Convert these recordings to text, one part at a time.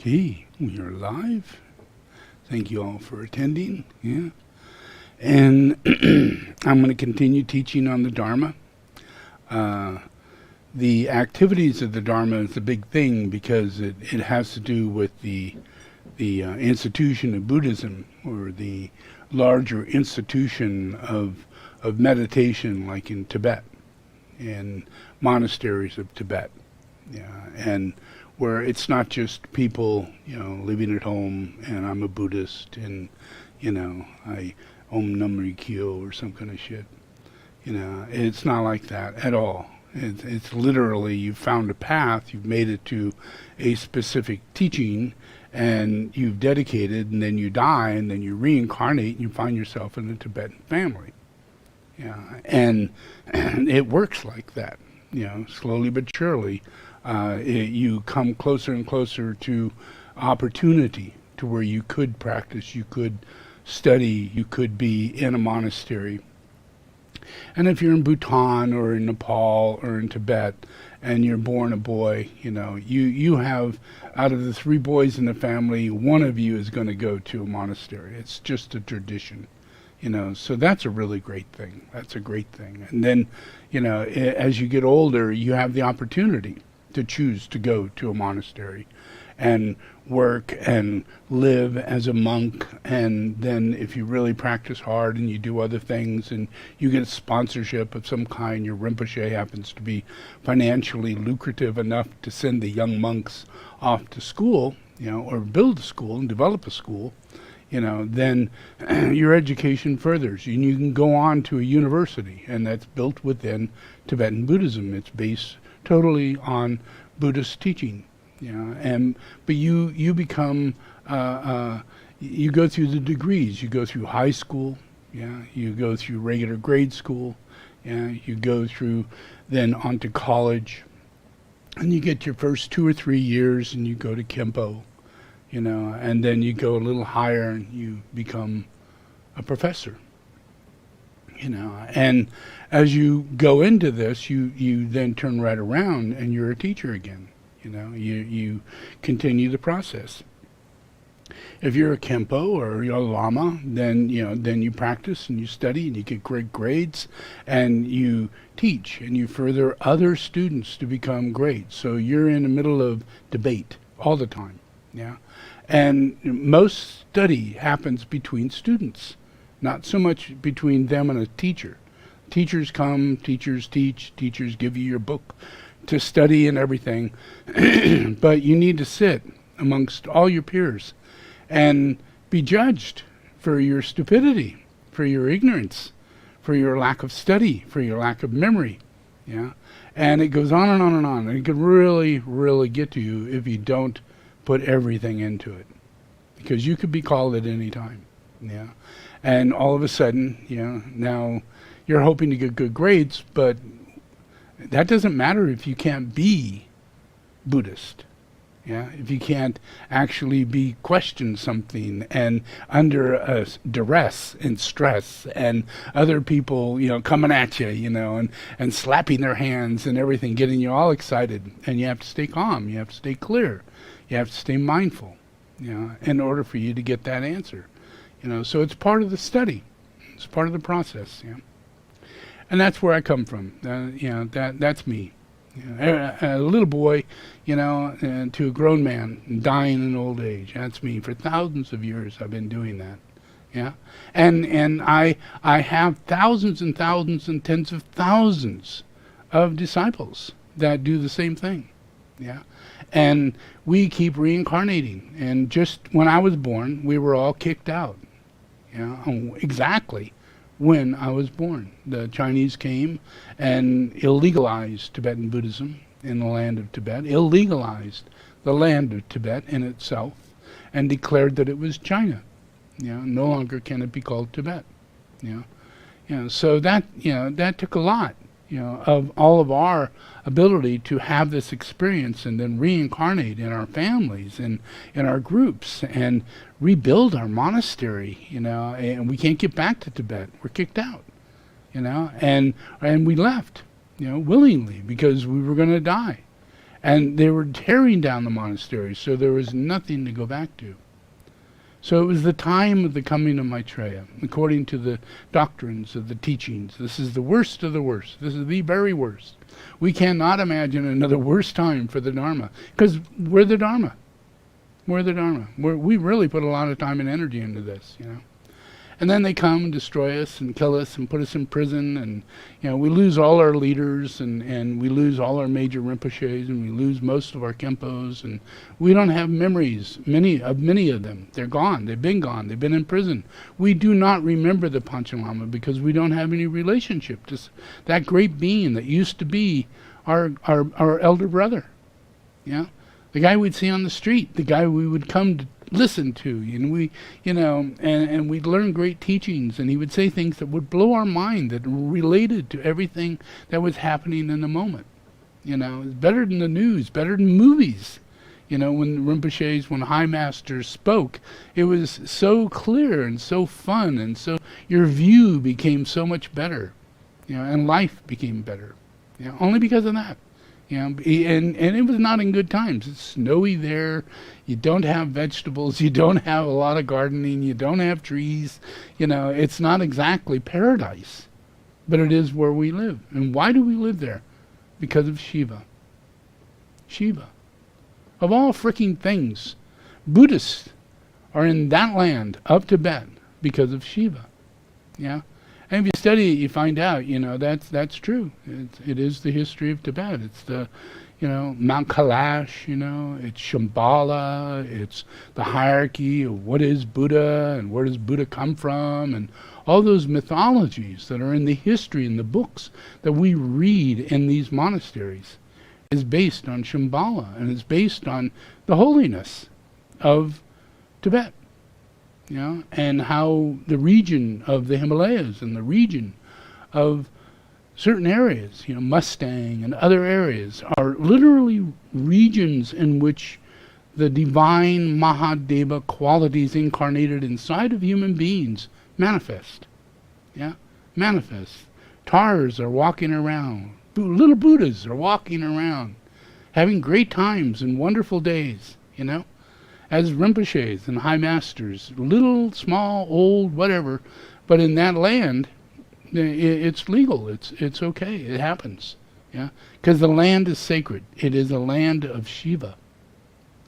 Okay, we are live. Thank you all for attending. Yeah. And I'm going to continue teaching on the Dharma. The activities of the Dharma is a big thing because it has to do with the institution of Buddhism, or the larger institution of meditation, like in Tibet and monasteries of Tibet. Yeah, and where it's not just people, living at home and I'm a Buddhist and, I Om Namri Kyo or some kind of shit. It's not like that at all. It's literally, you've found a path, you've made it to a specific teaching, and you've dedicated, and then you die, and then you reincarnate, and you find yourself in a Tibetan family. Yeah, and it works like that. Slowly but surely, you come closer and closer to opportunity, to where you could practice, you could study, you could be in a monastery. And if you're in Bhutan or in Nepal or in Tibet and you're born a boy, you have, out of the 3 boys in the family, one of you is going to go to a monastery. It's just a tradition. So that's a really great thing. That's a great thing. And then, as you get older, you have the opportunity to choose to go to a monastery and work and live as a monk. And then if you really practice hard and you do other things and you get sponsorship of some kind, your Rinpoche happens to be financially lucrative enough to send the young monks off to school, or build a school and develop a school, then your education furthers. And you can go on to a university, and that's built within Tibetan Buddhism. It's based totally on Buddhist teaching. But you become, you go through the degrees. You go through high school, you go through regular grade school, you go through then onto college, and you get your first 2 or 3 years, and you go to Kempo, and then you go a little higher, and you become a professor. And as you go into this, you then turn right around, and you're a teacher again. You continue the process. If you're a Kempo or you're a Lama, then you practice and you study and you get great grades and you teach and you further other students to become great. So you're in the middle of debate all the time. Yeah. And most study happens between students, not so much between them and a teacher. Teachers come, teachers teach, teachers give you your book to study and everything, but you need to sit amongst all your peers and be judged for your stupidity, for your ignorance, for your lack of study, for your lack of memory. Yeah, and it goes on and on and on, and it can really, really get to you if you don't put everything into it, because you could be called at any time. Yeah, and all of a sudden, now you're hoping to get good grades, but that doesn't matter if you can't be Buddhist. Yeah, if you can't actually be question something and under duress and stress and other people, coming at you, and slapping their hands and everything, getting you all excited, and you have to stay calm, you have to stay clear, you have to stay mindful, in order for you to get that answer. So it's part of the study, it's part of the process. And that's where I come from. That's me. A little boy, to a grown man dying in old age. That's me. For thousands of years, I've been doing that. Yeah, and I have thousands and thousands and tens of thousands of disciples that do the same thing. Yeah, and we keep reincarnating. And just when I was born, we were all kicked out. Exactly. When I was born, the Chinese came and illegalized Tibetan Buddhism in the land of Tibet, illegalized the land of Tibet in itself, and declared that it was China. No longer can it be called Tibet. So that took a lot, of all of our ability to have this experience and then reincarnate in our families and in our groups and rebuild our monastery, and we can't get back to Tibet. We're kicked out, and we left, willingly, because we were going to die. And they were tearing down the monasteries, so there was nothing to go back to. So it was the time of the coming of Maitreya, according to the doctrines of the teachings. This is the worst of the worst. This is the very worst. We cannot imagine another worse time for the Dharma, because we're the Dharma. We're the Dharma. We really put a lot of time and energy into this, you know. And then they come and destroy us and kill us and put us in prison, and you know, we lose all our leaders, and we lose all our major Rinpoches, and we lose most of our Khenpos, and we don't have memories, many of them. They're gone. They've been gone. They've been in prison. We do not remember the Panchen Lama because we don't have any relationship to that great being that used to be our elder brother. Yeah, the guy we'd see on the street, the guy we would come to listen to, and we, you know, and we'd learn great teachings, and he would say things that would blow our mind, that related to everything that was happening in the moment. You know, it's better than the news, better than movies. You know, when Rinpoches, when High Masters spoke, it was so clear and so fun, and so your view became so much better, you know, and life became better, you know, only because of that. You know, and it was not in good times. It's snowy there. You don't have vegetables. You don't have a lot of gardening. You don't have trees. You know, it's not exactly paradise, but it is where we live. And why do we live there? Because of Shiva. Shiva. Of all freaking things, Buddhists are in that land of Tibet because of Shiva. Yeah. And if you study it, you find out, you know, that's true. It is the history of Tibet. It's the, you know, Mount Kailash, you know, it's Shambhala, it's the hierarchy of what is Buddha and where does Buddha come from, and all those mythologies that are in the history in the books that we read in these monasteries is based on Shambhala, and it's based on the holiness of Tibet. You know, and how the region of the Himalayas and the region of certain areas, you know, Mustang and other areas, are literally regions in which the divine Mahadeva qualities incarnated inside of human beings manifest. Yeah, manifest. Tars are walking around. Little Buddhas are walking around, having great times and wonderful days, you know. As Rinpoches and High Masters, little, small, old, whatever, but in that land, it's legal. It's okay. It happens. Yeah, because the land is sacred. It is a land of Shiva.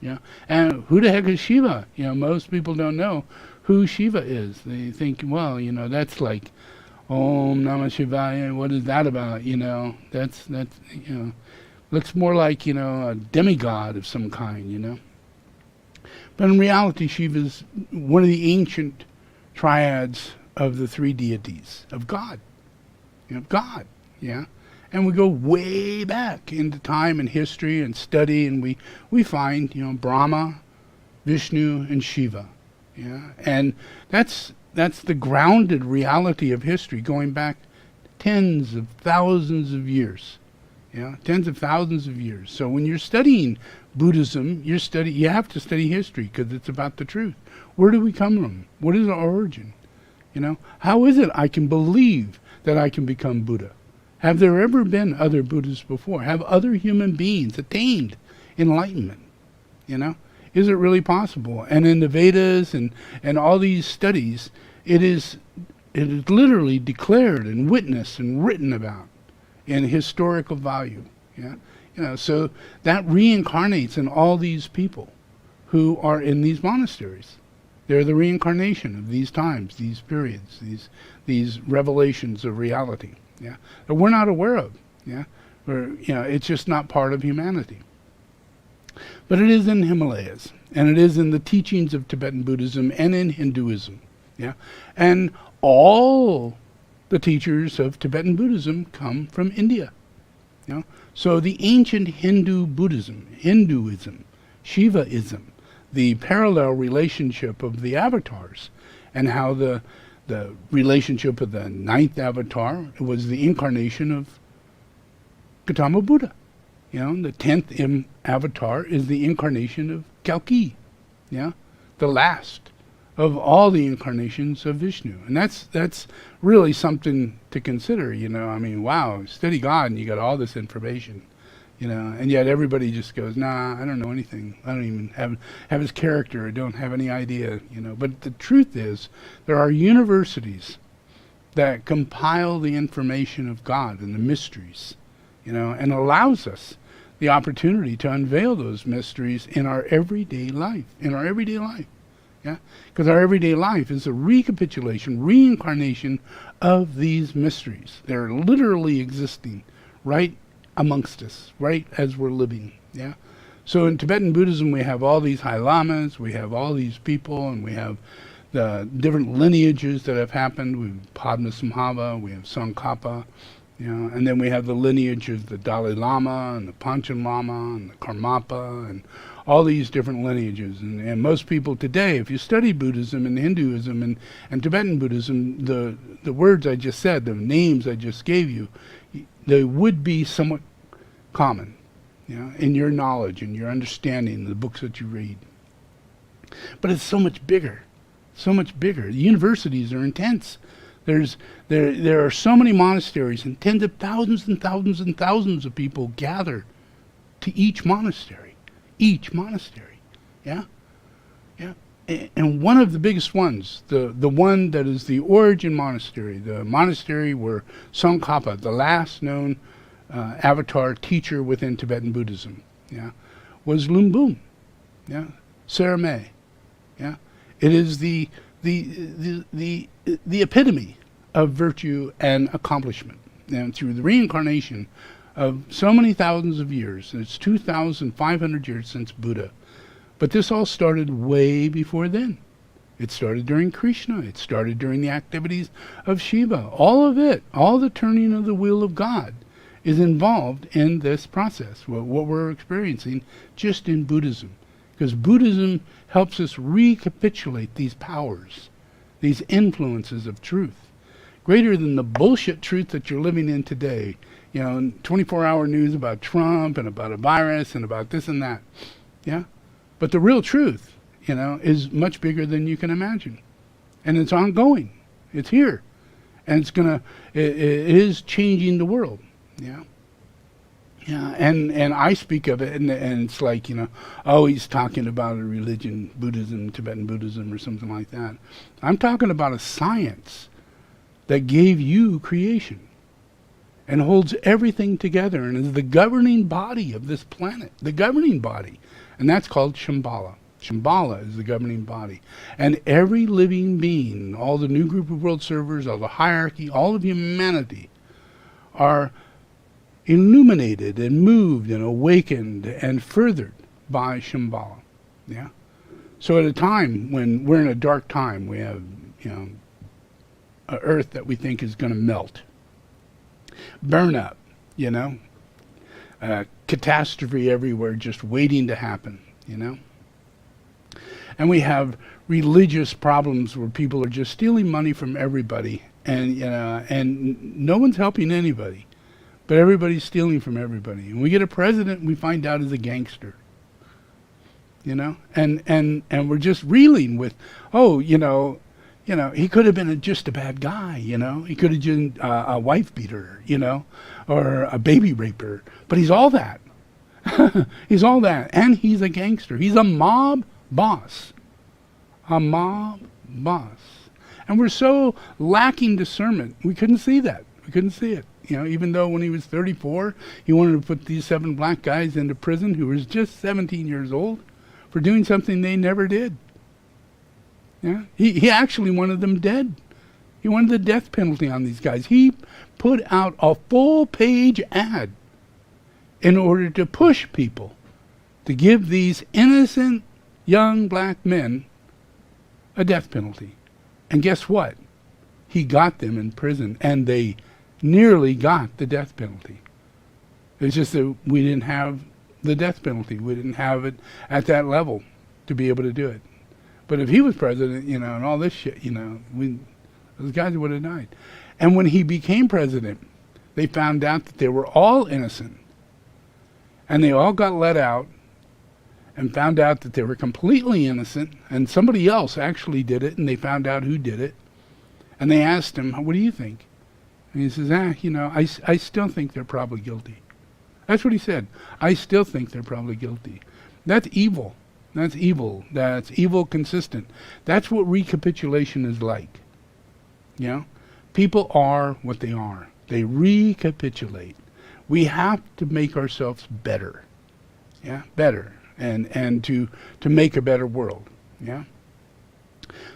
Yeah, and who the heck is Shiva? You know, most people don't know who Shiva is. They think, well, you know, that's like Om Namah Shivaya. What is that about? You know, that's you know, looks more like, you know, a demigod of some kind. You know. But in reality, Shiva is one of the ancient triads of the three deities of God. You know, God, yeah. And we go way back into time and history and study, and we find, you know, Brahma, Vishnu, and Shiva. Yeah. And that's the grounded reality of history, going back tens of thousands of years. Yeah, tens of thousands of years. So when you're studying Buddhism, you have to study history, because it's about the truth. Where do we come from? What is our origin? You know, how is it I can believe that I can become Buddha? Have there ever been other Buddhas before? Have other human beings attained enlightenment? You know, is it really possible? And in the Vedas and all these studies, it is literally declared and witnessed and written about in historical value. Yeah, you know, so that reincarnates in all these people who are in these monasteries. They're the reincarnation of these times, these periods, these revelations of reality. Yeah, that we're not aware of. Yeah, you know, it's just not part of humanity. But it is in the Himalayas, and it is in the teachings of Tibetan Buddhism and in Hinduism. Yeah, and all the teachers of Tibetan Buddhism come from India. You know? So the ancient Hindu Buddhism, Hinduism, Shivaism, the parallel relationship of the avatars, and how the relationship of the ninth avatar was the incarnation of Gautama Buddha. You know, the 10th avatar is the incarnation of Kalki. Yeah, the last of all the incarnations of Vishnu. And that's really something to consider, you know. I mean, wow, study God and you got all this information. And yet everybody just goes, nah, I don't know anything. I don't even have his character. I don't have any idea, But the truth is, there are universities that compile the information of God and the mysteries, and allows us the opportunity to unveil those mysteries in our everyday life, Yeah, because our everyday life is a recapitulation, reincarnation of these mysteries. They're literally existing right amongst us, right as we're living. Yeah. So in Tibetan Buddhism, we have all these high lamas, we have all these people, and we have the different lineages that have happened. We have Padmasambhava, we have Tsongkhapa, and then we have the lineage of the Dalai Lama and the Panchen Lama and the Karmapa and all these different lineages. And most people today, if you study Buddhism and Hinduism and Tibetan Buddhism, the words I just said, the names I just gave you, they would be somewhat common, in your knowledge and your understanding, the books that you read. But it's so much bigger, so much bigger. The universities are intense. There are so many monasteries, and tens of thousands and thousands and thousands of people gather to each monastery. Yeah. And one of the biggest ones, the one that is the origin monastery, the monastery where Tsongkhapa, the last known avatar teacher within Tibetan Buddhism, was Lumbum, Saramay, It is the epitome of virtue and accomplishment, and through the reincarnation of so many thousands of years. It's 2,500 years since Buddha. But this all started way before then. It started during Krishna. It started during the activities of Shiva. All of it, all the turning of the wheel of God is involved in this process, what we're experiencing just in Buddhism. Because Buddhism helps us recapitulate these powers, these influences of truth, greater than the bullshit truth that you're living in today. 24-hour news about Trump and about a virus and about this and that. Yeah? But the real truth, is much bigger than you can imagine. And it's ongoing. It's here. And it is changing the world. Yeah. Yeah, and I speak of it, and it's like, he's talking about a religion, Buddhism, Tibetan Buddhism, or something like that. I'm talking about a science that gave you creation and holds everything together and is the governing body of this planet, the governing body. And that's called Shambhala. Shambhala is the governing body. And every living being, all the new group of world servers, all the hierarchy, all of humanity are illuminated and moved and awakened and furthered by Shambhala. Yeah. So at a time when we're in a dark time, we have, an earth that we think is going to melt, burn up, catastrophe everywhere just waiting to happen, And we have religious problems where people are just stealing money from everybody, and and no one's helping anybody, but everybody's stealing from everybody. And we get a president we find out is a gangster, and we're just reeling with, he could have been just a bad guy, he could have been a wife beater, or a baby raper, but he's all that. He's all that, and he's a gangster. He's a mob boss. And we're so lacking discernment, we couldn't see that. We couldn't see it. Even though when he was 34, he wanted to put these 7 black guys into prison who was just 17 years old for doing something they never did. Yeah, he actually wanted them dead. He wanted the death penalty on these guys. He put out a full-page ad in order to push people to give these innocent young black men a death penalty. And guess what? He got them in prison, and they nearly got the death penalty. It's just that we didn't have the death penalty. We didn't have it at that level to be able to do it. But if he was president, and all this shit, those guys would have died. And when he became president, they found out that they were all innocent. And they all got let out and found out that they were completely innocent, and somebody else actually did it, and they found out who did it. And they asked him, what do you think? And he says, I still think they're probably guilty. That's what he said. I still think they're probably guilty. That's evil. That's evil. That's evil consistent. That's what recapitulation is like. You know? People are what they are. They recapitulate. We have to make ourselves better. Yeah? Better. And to make a better world. Yeah?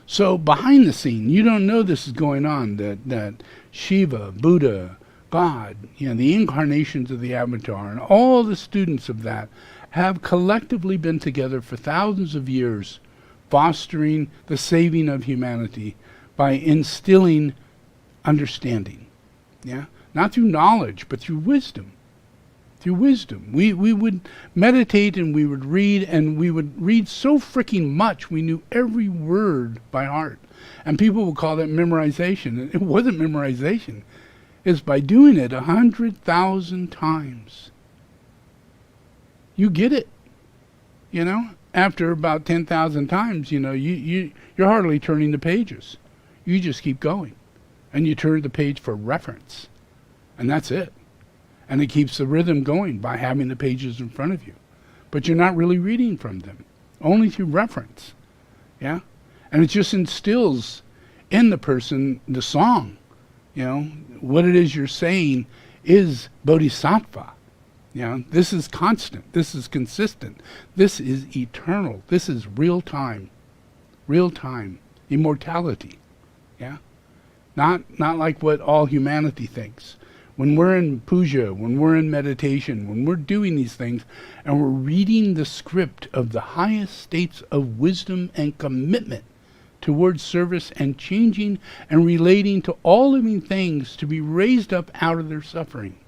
So behind the scene, you don't know this is going on, that Shiva, Buddha, God, the incarnations of the Avatar, and all the students of that have collectively been together for thousands of years, fostering the saving of humanity by instilling understanding. Yeah? Not through knowledge, but through wisdom. Through wisdom. We would meditate and we would read so freaking much we knew every word by heart. And people would call that memorization. And it wasn't memorization. It's by doing it 100,000 times. You get it. After about 10,000 times, you're hardly turning the pages. You just keep going. And you turn the page for reference. And that's it. And it keeps the rhythm going by having the pages in front of you. But you're not really reading from them. Only through reference. Yeah? And it just instills in the person the song. What it is you're saying is bodhisattva. This is constant. This is consistent. This is eternal. This is real time. Real time. Immortality. Yeah? Not like what all humanity thinks. When we're in puja, when we're in meditation, when we're doing these things, and we're reading the script of the highest states of wisdom and commitment towards service and changing and relating to all living things to be raised up out of their suffering.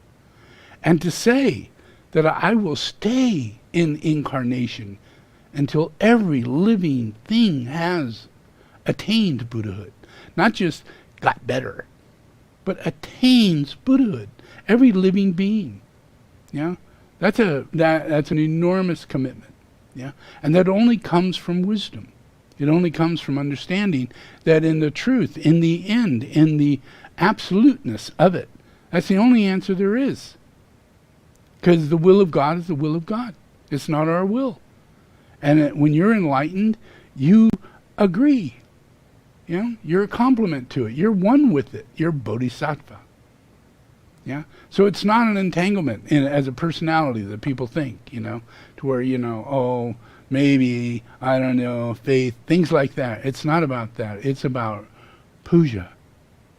And to say that I will stay in incarnation until every living thing has attained Buddhahood. Not just got better, but attains Buddhahood. Every living being. Yeah? That's an enormous commitment. Yeah? And that only comes from wisdom. It only comes from understanding that in the truth, in the end, in the absoluteness of it, that's the only answer there is. Because the will of God is the will of God. It's not our will. And when you're enlightened, you agree. You're a complement to it. You're one with it. You're bodhisattva. Yeah? So it's not an entanglement as a personality that people think, to where, oh, maybe, I don't know, faith, things like that. It's not about that. It's about puja.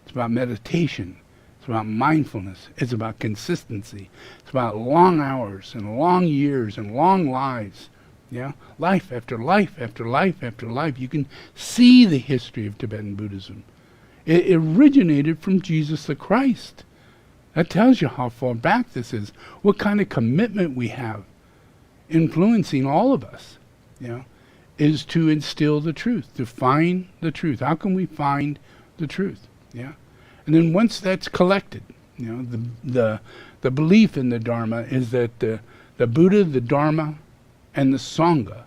It's about meditation. It's about mindfulness. It's about consistency. It's about long hours and long years and long lives. Yeah, life after life after life after life. You can see the history of Tibetan Buddhism. It originated from Jesus the Christ. That tells you how far back this is, what kind of commitment we have influencing all of us, is to instill the truth, to find the truth. How can we find the truth? Yeah. And then once that's collected, the belief in the Dharma is that the Buddha, the Dharma, and the Sangha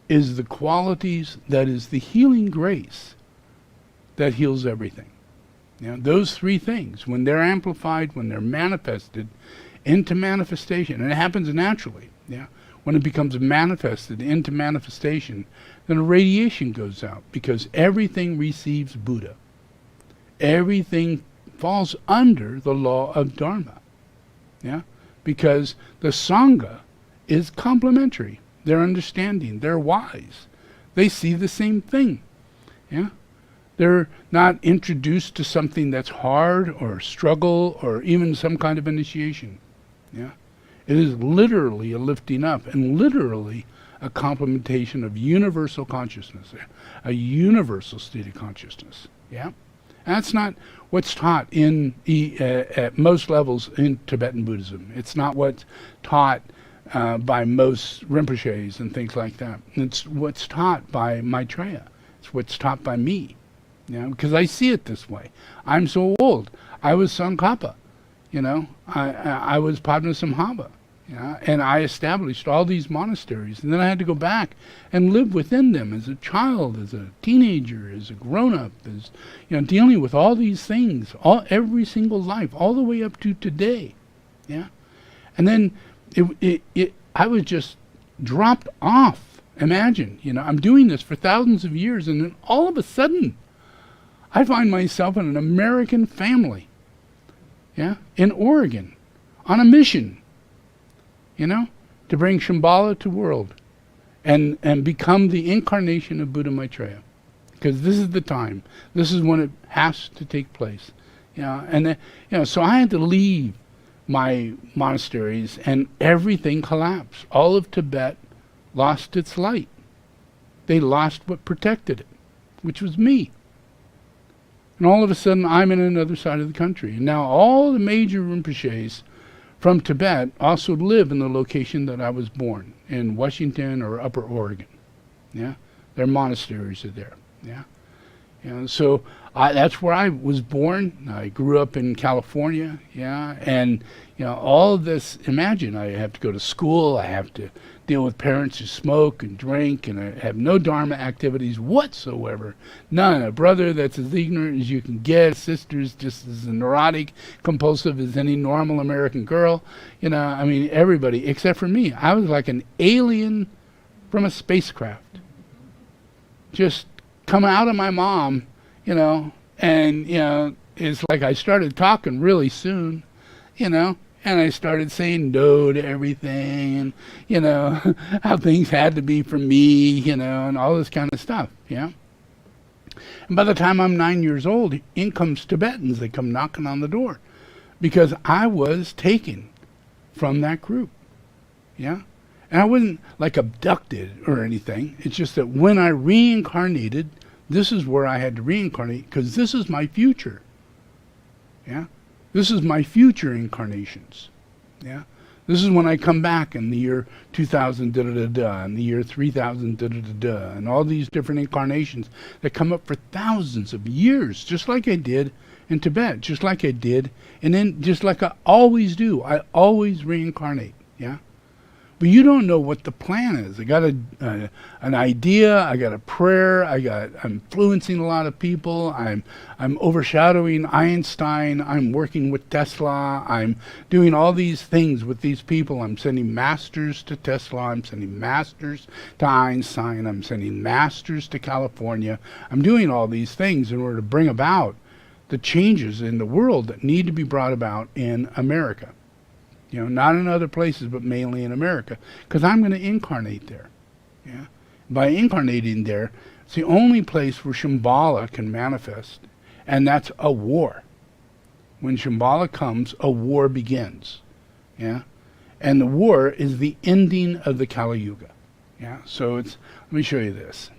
is the qualities that is the healing grace that heals everything. Those three things, when they're amplified, when they're manifested into manifestation, and it happens naturally, when it becomes manifested into manifestation, then a radiation goes out because everything receives Buddha. Everything falls under the law of Dharma. Because the Sangha is complementary. They're understanding. They're wise. They see the same thing. They're not introduced to something that's hard or struggle or even some kind of initiation. It is literally a lifting up and literally a complementation of universal consciousness, a universal state of consciousness. And that's not what's taught at most levels in Tibetan Buddhism. It's not what's taught by most Rinpoches and things like that. It's what's taught by Maitreya. It's what's taught by me. Because I see it this way. I'm so old. I was Tsongkhapa. I was Padmasambhava. And I established all these monasteries. And then I had to go back and live within them as a child, as a teenager, as a grown-up, as dealing with all these things, every single life, all the way up to today. And then I was just dropped off. Imagine, I'm doing this for thousands of years, and then all of a sudden, I find myself in an American family, in Oregon, on a mission, to bring Shambhala to world, and become the incarnation of Buddha Maitreya, because this is the time. This is when it has to take place, And then, so I had to leave my monasteries, and everything collapsed. All of Tibet lost its light. They lost what protected it, which was me. And all of a sudden, I'm in another side of the country. And now all the major Rinpoches from Tibet also live in the location that I was born, in Washington or Upper Oregon. Their monasteries are there. So that's where I was born. I grew up in California, and all of this. Imagine, I have to go to school. I have to deal with parents who smoke and drink, and I have no Dharma activities whatsoever. None. A brother that's as ignorant as you can get. Sisters just as neurotic, compulsive as any normal American girl. Everybody except for me. I was like an alien from a spacecraft. Just come out of my mom, and it's like I started talking really soon, and I started saying no to everything, and, how things had to be for me, and all this kind of stuff, And by the time I'm 9 years old, in comes Tibetans. They come knocking on the door because I was taken from that group, And I wasn't like abducted or anything. It's just that when I reincarnated, this is where I had to reincarnate, because this is my future. This is my future incarnations. This is when I come back in the year 2000, da-da-da-da, and the year 3000, da-da-da-da, and all these different incarnations that come up for thousands of years, just like I did in Tibet, just like I did, and then just like I always do. I always reincarnate, But you don't know what the plan is. I got an idea. I got a prayer. I'm influencing a lot of people. I'm overshadowing Einstein. I'm working with Tesla. I'm doing all these things with these people. I'm sending masters to Tesla. I'm sending masters to Einstein. I'm sending masters to California. I'm doing all these things in order to bring about the changes in the world that need to be brought about in America. Not in other places, but mainly in America, because I'm going to incarnate there. By incarnating there, it's the only place where Shambhala can manifest, and that's a war. When Shambhala comes, a war begins. And the war is the ending of the Kali Yuga. So let me show you this.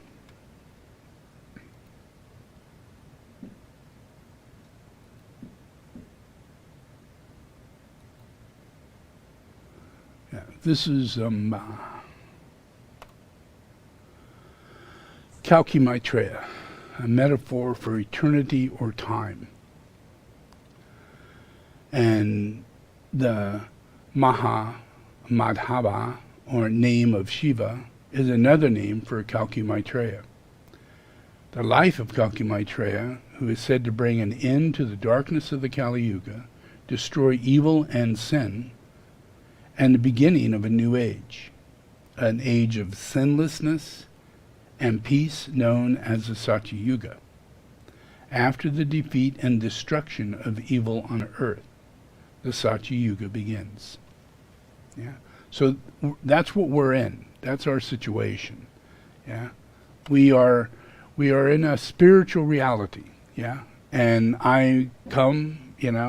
This is Kalki Maitreya, a metaphor for eternity or time. And the Madhava, or name of Shiva, is another name for Kalki Maitreya. The life of Kalki Maitreya, who is said to bring an end to the darkness of the Kali Yuga, destroy evil and sin, and the beginning of a new age, an age of sinlessness and peace known as the Satya Yuga. After the defeat and destruction of evil on earth, the Satya Yuga begins. So that's what we're in. That's our situation. We are in a spiritual reality. And I come, and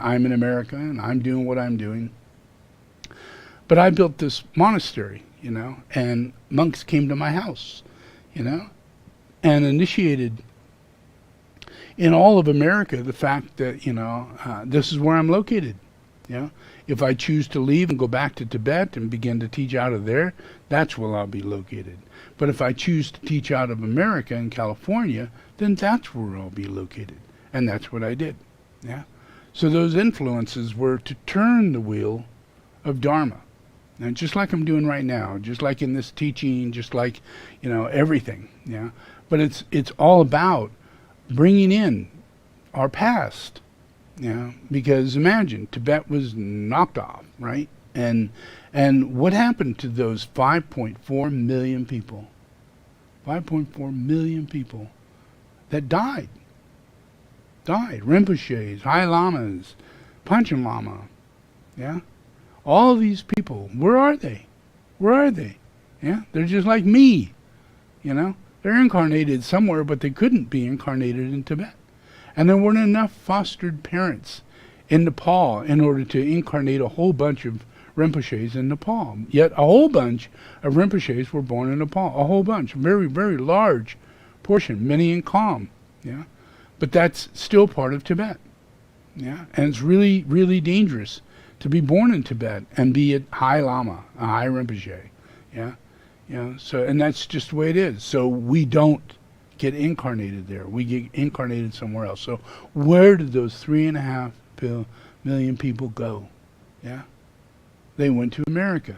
I'm in America, and I'm doing what I'm doing. But I built this monastery, and monks came to my house, and initiated in all of America the fact that, this is where I'm located. If I choose to leave and go back to Tibet and begin to teach out of there, that's where I'll be located. But if I choose to teach out of America and California, then that's where I'll be located. And that's what I did. So those influences were to turn the wheel of Dharma. And just like I'm doing right now, just like in this teaching, just like, everything, But it's all about bringing in our past, because imagine, Tibet was knocked off, right? And what happened to those 5.4 million people? 5.4 million people that died. Rinpoches, High Lamas, Panchen Lama. Yeah? All these people, where are they? Where are they? Yeah? They're just like me. You know? They're incarnated somewhere, but they couldn't be incarnated in Tibet. And there weren't enough fostered parents in Nepal in order to incarnate a whole bunch of Rinpoches in Nepal. Yet a whole bunch of Rinpoches were born in Nepal. A whole bunch. A very, very large portion. Many in Kham. Yeah? But that's still part of Tibet. Yeah? And it's really, really dangerous to be born in Tibet and be a High Lama, a High Rinpoche. Yeah? You know, so, and that's just the way it is. So we don't get incarnated there. We get incarnated somewhere else. So where did those 3.5 million people go? Yeah? They went to America.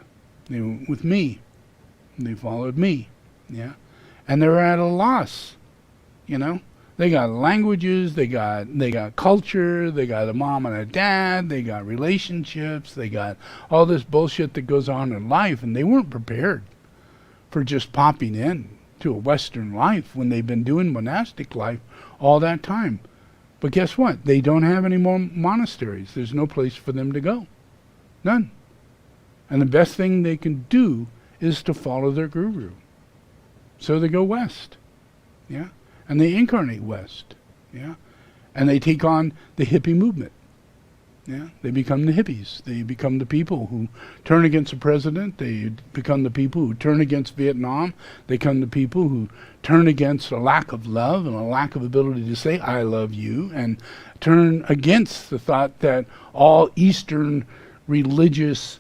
They went with me. They followed me. Yeah? And they were at a loss. You know? They got languages, they got culture, they got a mom and a dad, they got relationships, they got all this bullshit that goes on in life, and they weren't prepared for just popping in to a Western life when they've been doing monastic life all that time. But guess what? They don't have any more monasteries. There's no place for them to go. None. And the best thing they can do is to follow their guru. So they go west. Yeah? And they incarnate west. Yeah? And they take on the hippie movement. Yeah? They become the hippies. They become the people who turn against the president. They become the people who turn against Vietnam. They become the people who turn against a lack of love and a lack of ability to say, I love you, and turn against the thought that all Eastern religious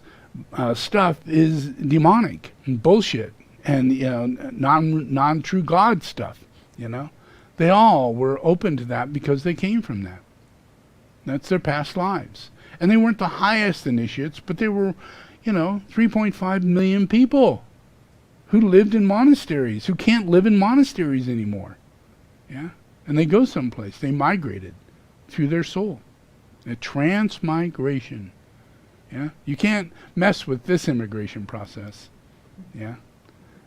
stuff is demonic and bullshit and, you know, non-true God stuff, you know. They all were open to that because they came from that. That's their past lives. And they weren't the highest initiates, but they were, 3.5 million people who lived in monasteries, who can't live in monasteries anymore. Yeah? And they go someplace. They migrated through their soul. A transmigration. Yeah? You can't mess with this immigration process. Yeah?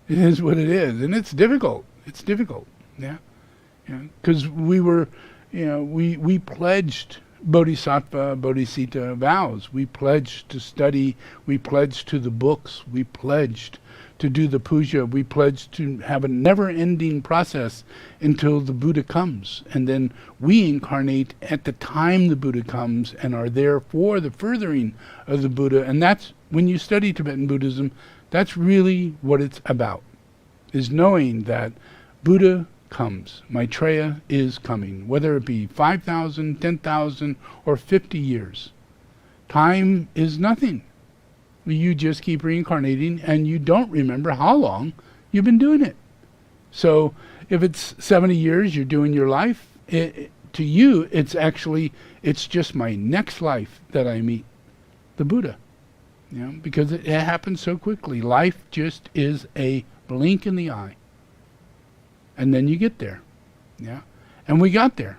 It is what it is. And it's difficult. It's difficult. Yeah? Because we were, we pledged Bodhisattva, Bodhisattva vows. We pledged to study. We pledged to the books. We pledged to do the puja. We pledged to have a never-ending process until the Buddha comes. And then we incarnate at the time the Buddha comes and are there for the furthering of the Buddha. And that's, when you study Tibetan Buddhism, that's really what it's about, is knowing that Buddha comes. Maitreya is coming, whether it be 5,000, 10,000, or 50 years. Time is nothing. You just keep reincarnating and you don't remember how long you've been doing it. So if it's 70 years you're doing your life, to you it's just my next life that I meet the Buddha. Because it happens so quickly. Life just is a blink in the eye. And then you get there. Yeah. And we got there.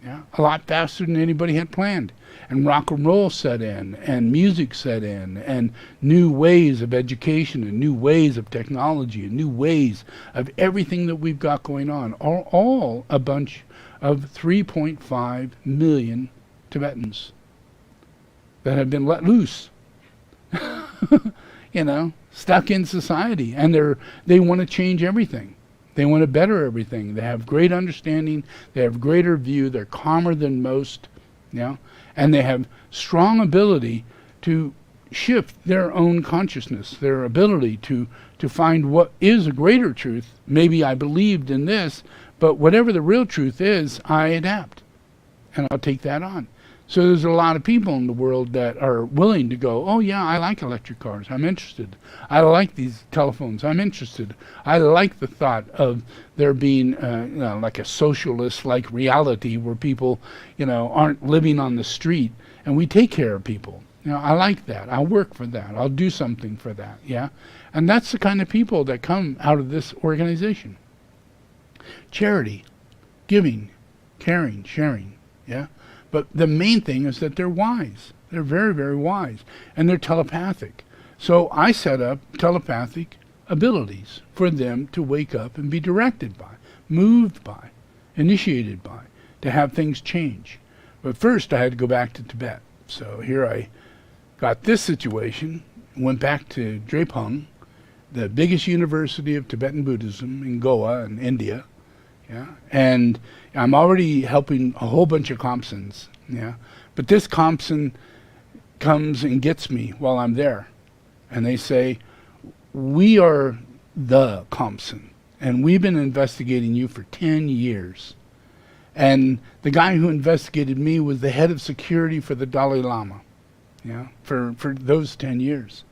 Yeah. A lot faster than anybody had planned. And rock and roll set in, and music set in, and new ways of education, and new ways of technology, and new ways of everything that we've got going on. All a bunch of 3.5 million Tibetans that have been let loose. Stuck in society. And they want to change everything. They want to better everything. They have great understanding. They have greater view. They're calmer than most. And they have strong ability to shift their own consciousness, their ability to find what is a greater truth. Maybe I believed in this, but whatever the real truth is, I adapt. And I'll take that on. So there's a lot of people in the world that are willing to go, oh yeah, I like electric cars, I'm interested. I like these telephones, I'm interested. I like the thought of there being like a socialist-like reality where people, aren't living on the street and we take care of people. I like that. I'll work for that. I'll do something for that. Yeah. And that's the kind of people that come out of this organization. Charity, giving, caring, sharing. Yeah. But the main thing is that they're wise. They're very, very wise. And they're telepathic. So I set up telepathic abilities for them to wake up and be directed by, moved by, initiated by, to have things change. But first I had to go back to Tibet. So here I got this situation, went back to Drepung, the biggest university of Tibetan Buddhism in Goa in India. Yeah, and I'm already helping a whole bunch of Khamsins. Yeah, but this Khamsin comes and gets me while I'm there. And they say, we are the Khamsin, and we've been investigating you for 10 years. And the guy who investigated me was the head of security for the Dalai Lama, yeah, for those 10 years.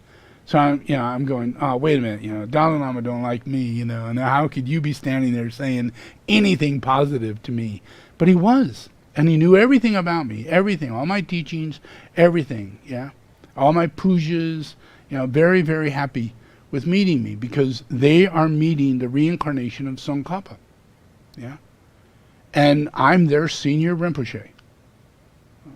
So I'm going, oh, wait a minute, Dalai Lama don't like me, and how could you be standing there saying anything positive to me? But he was, and he knew everything about me, everything, all my teachings, everything, yeah, all my pujas, very, very happy with meeting me because they are meeting the reincarnation of Tsongkhapa, yeah. And I'm their senior Rinpoche.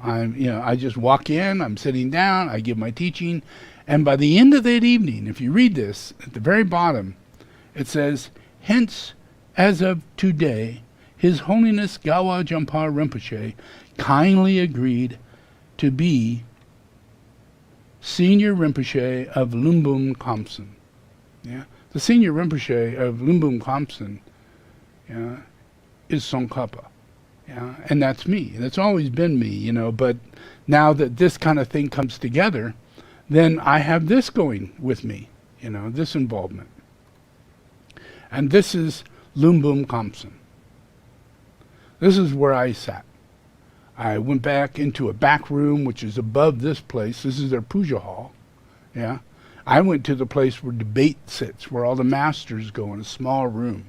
I just walk in, I'm sitting down, I give my teaching, and by the end of that evening, if you read this, at the very bottom, it says, hence, as of today, His Holiness Gawa Jampa Rinpoche kindly agreed to be Senior Rinpoche of Lumbum Khamsin. Yeah? The Senior Rinpoche of Lumbum Khamsin, yeah, is Tsongkhapa. Yeah? And that's me. That's always been me, but now that this kind of thing comes together, then I have this going with me, this involvement. And this is Lumbum Khamsin. This is where I sat. I went back into a back room, which is above this place. This is their puja hall. Yeah. I went to the place where debate sits, where all the masters go in a small room.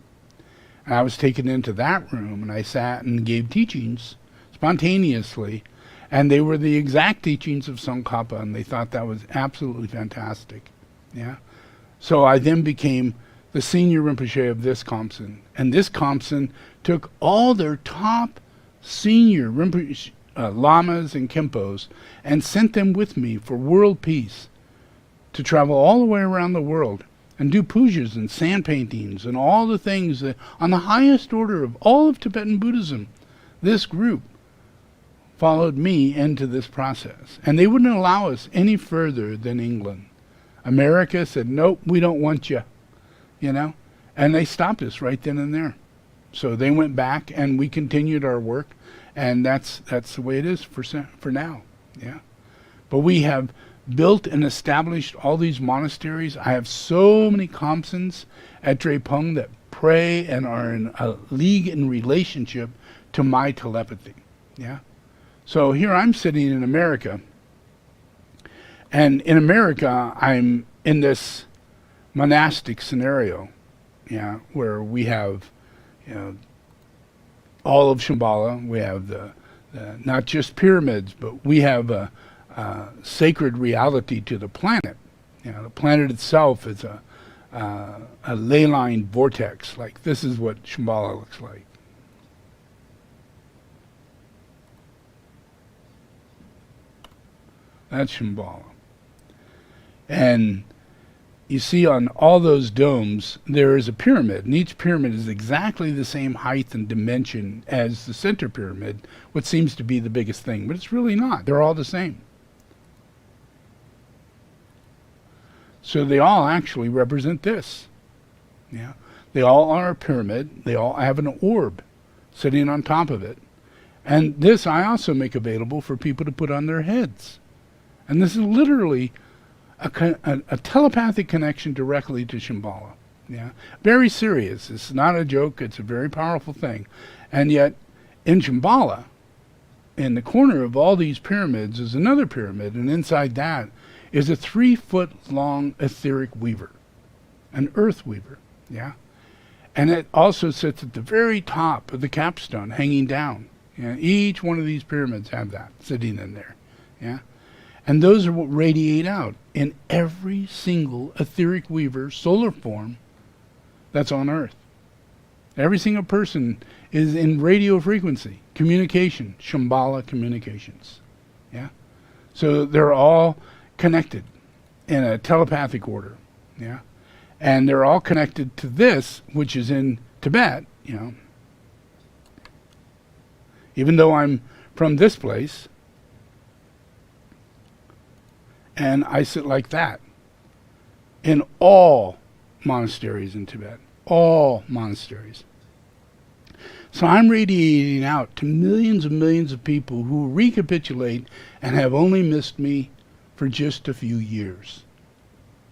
And I was taken into that room, and I sat and gave teachings spontaneously. And they were the exact teachings of Tsongkhapa, and they thought that was absolutely fantastic. Yeah. So I then became the senior Rinpoche of this Khamsin. And this Khamsin took all their top senior Rinpoche, lamas and Khenpos and sent them with me for world peace to travel all the way around the world and do pujas and sand paintings and all the things that, on the highest order of all of Tibetan Buddhism, this group followed me into this process. And they wouldn't allow us any further than England. America said, nope, we don't want you, and they stopped us right then and there. So they went back and we continued our work, and that's the way it is for now. Yeah. But we have built and established all these monasteries. I have so many Khamsins at Drepung that pray and are in a league and relationship to my telepathy. Yeah. So here I'm sitting in America, and in America I'm in this monastic scenario, yeah, where we have all of Shambhala. We have the not just pyramids, but we have a sacred reality to the planet. The planet itself is a ley line vortex. Like, this is what Shambhala looks like. That's Shambhala. And you see on all those domes, there is a pyramid, and each pyramid is exactly the same height and dimension as the center pyramid, what seems to be the biggest thing, but it's really not. They're all the same. So they all actually represent this. Yeah, they all are a pyramid. They all have an orb sitting on top of it. And this I also make available for people to put on their heads. And this is literally a telepathic connection directly to Shambhala. Yeah, very serious. It's not a joke. It's a very powerful thing. And yet, in Shambhala, in the corner of all these pyramids is another pyramid, and inside that is a 3-foot-long etheric weaver, an earth weaver. Yeah, and it also sits at the very top of the capstone, hanging down. Yeah, each one of these pyramids have that sitting in there. Yeah. And those are what radiate out in every single etheric weaver solar form that's on Earth. Every single person is in radio frequency, communication, Shambhala communications. Yeah? So they're all connected in a telepathic order, yeah? And they're all connected to this, which is in Tibet, you know. Even though I'm from this place, and I sit like that in all monasteries in Tibet, all monasteries. So I'm radiating out to millions and millions of people who recapitulate and have only missed me for just a few years.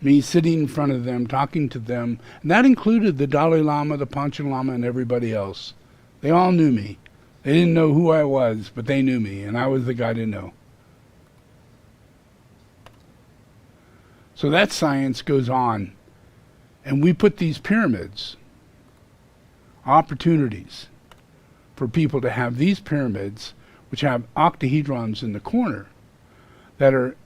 Me sitting in front of them, talking to them, and that included the Dalai Lama, the Panchen Lama, and everybody else. They all knew me. They didn't know who I was, but they knew me, and I was the guy to know. So that science goes on, and we put these pyramids, opportunities for people to have these pyramids, which have octahedrons in the corner, that are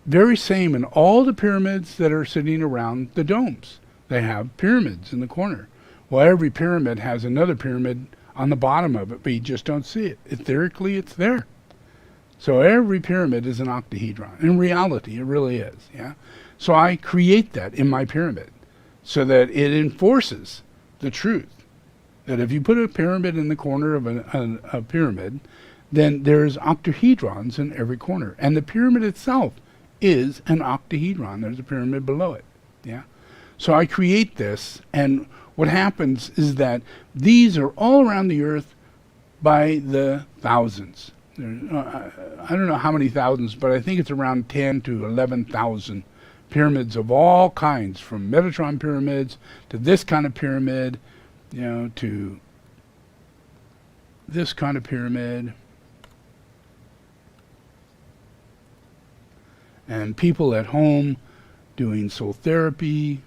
very same in all the pyramids that are sitting around the domes. They have pyramids in the corner. Well, every pyramid has another pyramid on the bottom of it, but you just don't see it. Etherically, it's there. So every pyramid is an octahedron. In reality, it really is, yeah? So I create that in my pyramid so that it enforces the truth. That if you put a pyramid in the corner of a pyramid, then there's octahedrons in every corner. And the pyramid itself is an octahedron. There's a pyramid below it, yeah? So I create this, and what happens is that these are all around the earth by the thousands. I don't know how many thousands, but I think it's around 10 to 11,000 pyramids of all kinds, from Metatron pyramids to this kind of pyramid, you know, to this kind of pyramid. And people at home doing soul therapy,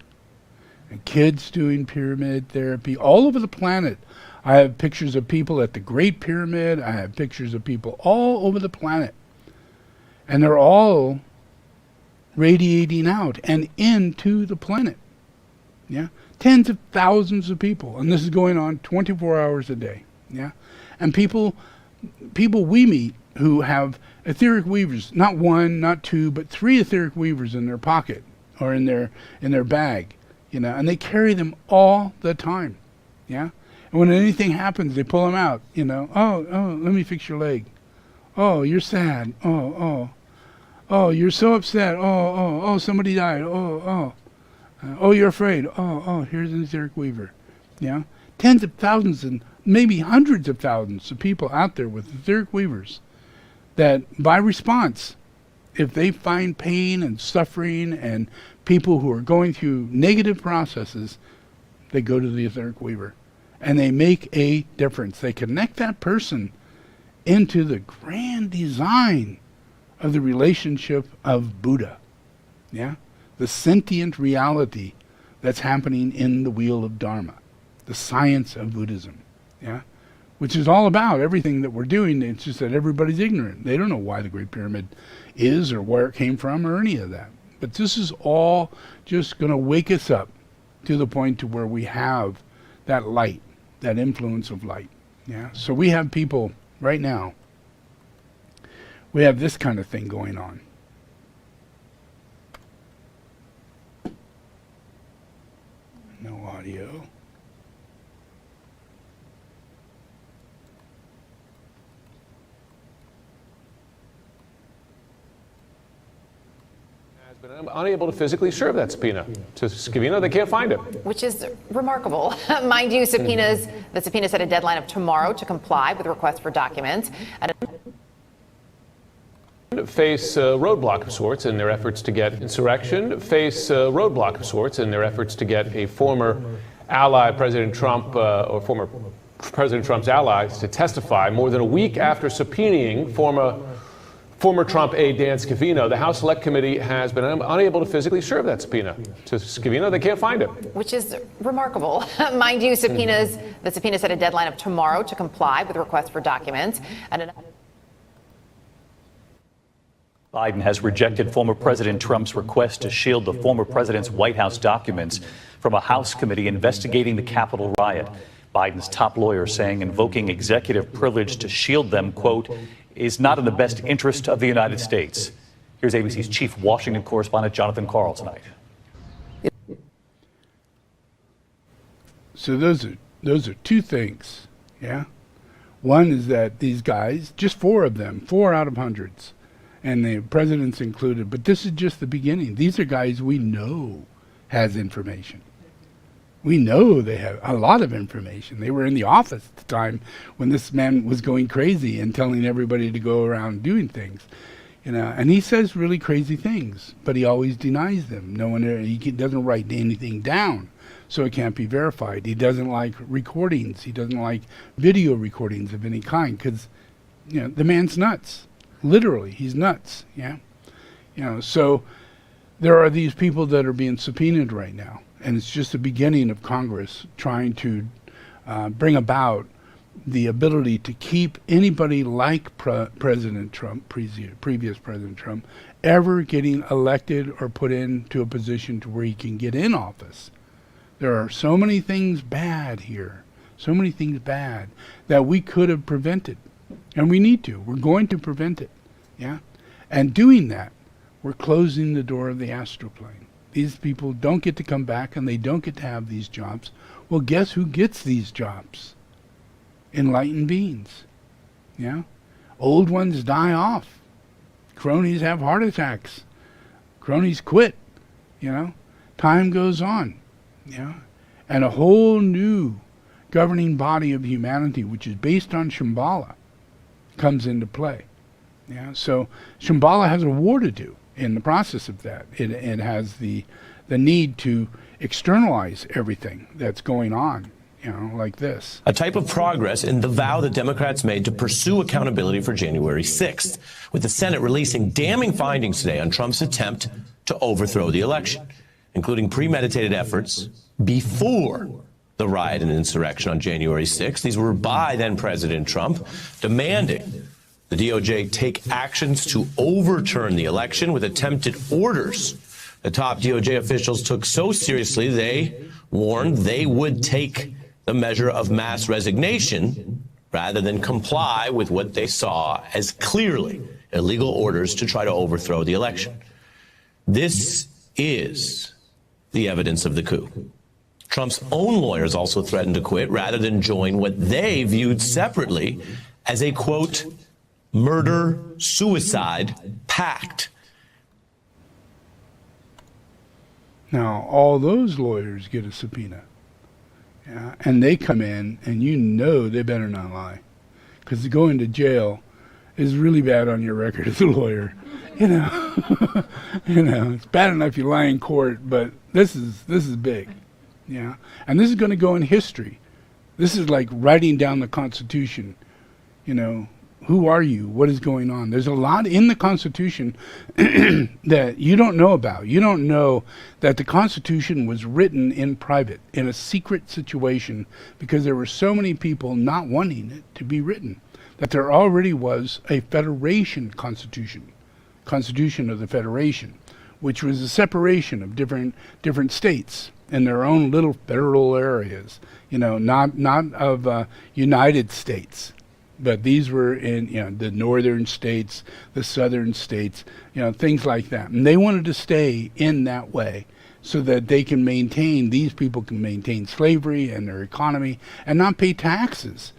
and kids doing pyramid therapy all over the planet. I have pictures of people at the Great Pyramid. I have pictures of people all over the planet. And they're all radiating out and into the planet. Yeah? Tens of thousands of people. And this is going on 24 hours a day. Yeah? And people we meet who have etheric weavers, not one, not two, but 3 etheric weavers in their pocket or in their bag, you know, and they carry them all the time. Yeah? And when anything happens, they pull them out, you know. Oh, let me fix your leg. Oh, you're sad. Oh, you're so upset. Oh, somebody died. Oh, you're afraid. Oh, here's an etheric weaver. Yeah? Tens of thousands and maybe hundreds of thousands of people out there with etheric weavers that by response, if they find pain and suffering and people who are going through negative processes, they go to the etheric weaver and they make a difference. They connect that person into the grand design of the relationship of Buddha. Yeah? The sentient reality that's happening in the wheel of Dharma, the science of Buddhism. Yeah? Which is all about everything that we're doing. It's just that everybody's ignorant. They don't know why the Great Pyramid is or where it came from or any of that. But this is all just going to wake us up to the point to where we have that light, that influence of light. Yeah. So we have people right now, we have this kind of thing going on. No audio. I'm unable to physically serve that subpoena to Scavino. They can't find him. Which is remarkable. Mind you, the subpoena set a deadline of tomorrow to comply with requests for documents. Face a roadblock of sorts in their efforts to get insurrection, face a roadblock of sorts in their efforts to get a former ally, President Trump, or former President Trump's allies to testify more than a week after subpoenaing former Trump aide Dan Scavino. The House Select Committee has been unable to physically serve that subpoena to Scavino. They can't find him. Which is remarkable. Mind you, the subpoena set a deadline of tomorrow to comply with requests for documents. Biden has rejected former President Trump's request to shield the former president's White House documents from a House committee investigating the Capitol riot. Biden's top lawyer saying invoking executive privilege to shield them, quote, is not in the best interest of the United States. Here's ABC's chief Washington correspondent Jonathan Karl tonight. So those are two things, yeah? One is that these guys, just 4 of them, 4 out of hundreds, and the president's included, but this is just the beginning. These are guys we know has information. We know they have a lot of information. They were in the office at the time when this man was going crazy and telling everybody to go around doing things. You know, and he says really crazy things, but he always denies them. He doesn't write anything down, so it can't be verified. He doesn't like recordings. He doesn't like video recordings of any kind because, you know, the man's nuts. Literally, he's nuts. Yeah, you know. So there are these people that are being subpoenaed right now, and it's just the beginning of Congress trying to bring about the ability to keep anybody like President Trump, previous President Trump, ever getting elected or put into a position to where he can get in office. There are so many things bad here, so many things bad that we could have prevented. And we need to. We're going to prevent it. Yeah? And doing that, we're closing the door of the astral plane. These people don't get to come back and they don't get to have these jobs. Well, guess who gets these jobs? Enlightened beings. Yeah? Old ones die off. Cronies have heart attacks. Cronies quit. You know? Time goes on. Yeah? And a whole new governing body of humanity, which is based on Shambhala, comes into play. Yeah? So Shambhala has a war to do in the process of that. It has the need to externalize everything that's going on. You know, like this. A type of progress in the vow that Democrats made to pursue accountability for January 6th, with the Senate releasing damning findings today on Trump's attempt to overthrow the election, including premeditated efforts before the riot and insurrection on January 6th. These were by then President Trump, demanding the DOJ take actions to overturn the election with attempted orders. The top DOJ officials took so seriously they warned they would take the measure of mass resignation rather than comply with what they saw as clearly illegal orders to try to overthrow the election. This is the evidence of the coup. Trump's own lawyers also threatened to quit rather than join what they viewed separately as a, quote, murder-suicide pact. Now, all those lawyers get a subpoena. Yeah, and they come in, and you know they better not lie. Because going to jail is really bad on your record as a lawyer. You know, it's bad enough you lie in court, but this is big. Yeah, and this is going to go in history. This is like writing down the Constitution. You know, who are you? What is going on? There's a lot in the Constitution that you don't know about. You don't know that the Constitution was written in private, in a secret situation, because there were so many people not wanting it to be written, that there already was a Federation Constitution of the Federation, which was a separation of different states in their own little federal areas, you know, not of United States. But these were in, you know, the northern states, the southern states, you know, things like that. And they wanted to stay in that way so that they can maintain, these people can maintain slavery and their economy and not pay taxes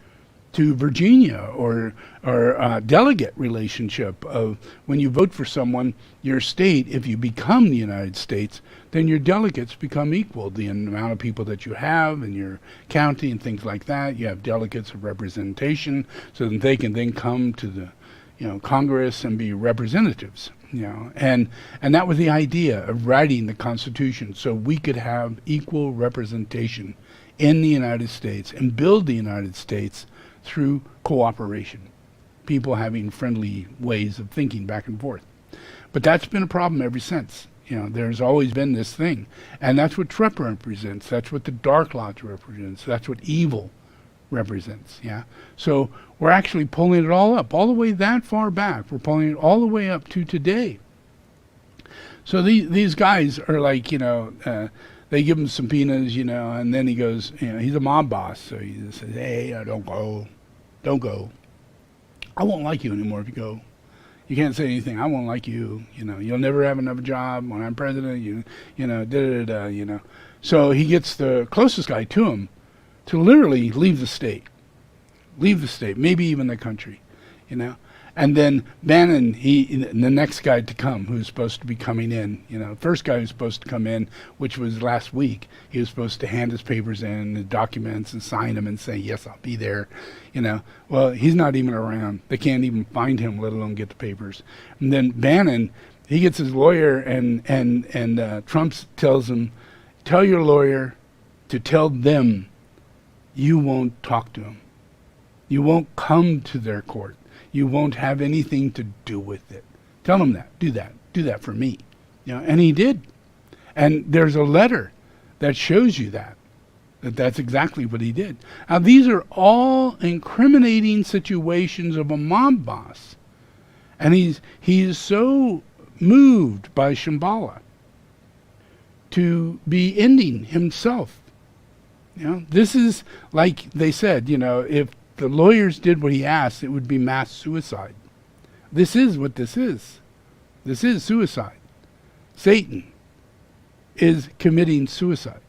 to Virginia or delegate relationship of when you vote for someone, your state, if you become the United States, then your delegates become equal. The amount of people that you have in your county and things like that, you have delegates of representation so that they can then come to the, you know, Congress and be representatives. You know, and that was the idea of writing the Constitution so we could have equal representation in the United States and build the United States through cooperation, people having friendly ways of thinking back and forth. But that's been a problem ever since. You know, there's always been this thing. And that's what Trump represents. That's what the Dark Lodge represents. That's what evil represents, yeah? So we're actually pulling it all up, all the way that far back. We're pulling it all the way up to today. So these guys are like, you know, they give him subpoenas, you know, and then he goes, you know, he's a mob boss, so he just says, hey, don't go. I won't like you anymore if you go. You can't say anything. I won't like you. You'll never have another job when I'm president. So he gets the closest guy to him to literally leave the state, maybe even the country, And then Bannon, the next guy to come, who's supposed to be coming in, first guy who's supposed to come in, which was last week, he was supposed to hand his papers in, the documents, and sign them and say, yes, I'll be there, Well, he's not even around. They can't even find him, let alone get the papers. And then Bannon, he gets his lawyer, and Trump tells him, tell your lawyer to tell them you won't talk to him. You won't come to their court. You won't have anything to do with it. Tell him that. Do that for me. And he did. And there's a letter that shows you that's exactly what he did. Now, these are all incriminating situations of a mob boss. And he is so moved by Shambhala to be ending himself. This is like they said, if the lawyers did what he asked, it would be mass suicide. This is what this is. This is suicide. Satan is committing suicide.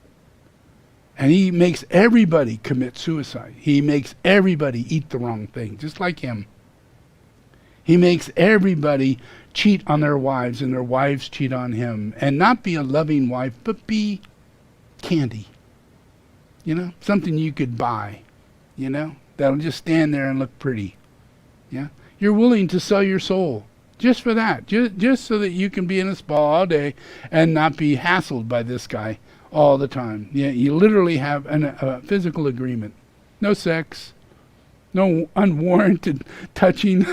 And he makes everybody commit suicide. He makes everybody eat the wrong thing, just like him. He makes everybody cheat on their wives and their wives cheat on him. And not be a loving wife, but be candy. Something you could buy, that'll just stand there and look pretty. Yeah, you're willing to sell your soul just for that, just so that you can be in a spa all day and not be hassled by this guy all the time. Yeah, you literally have a physical agreement. No sex, no unwarranted touching.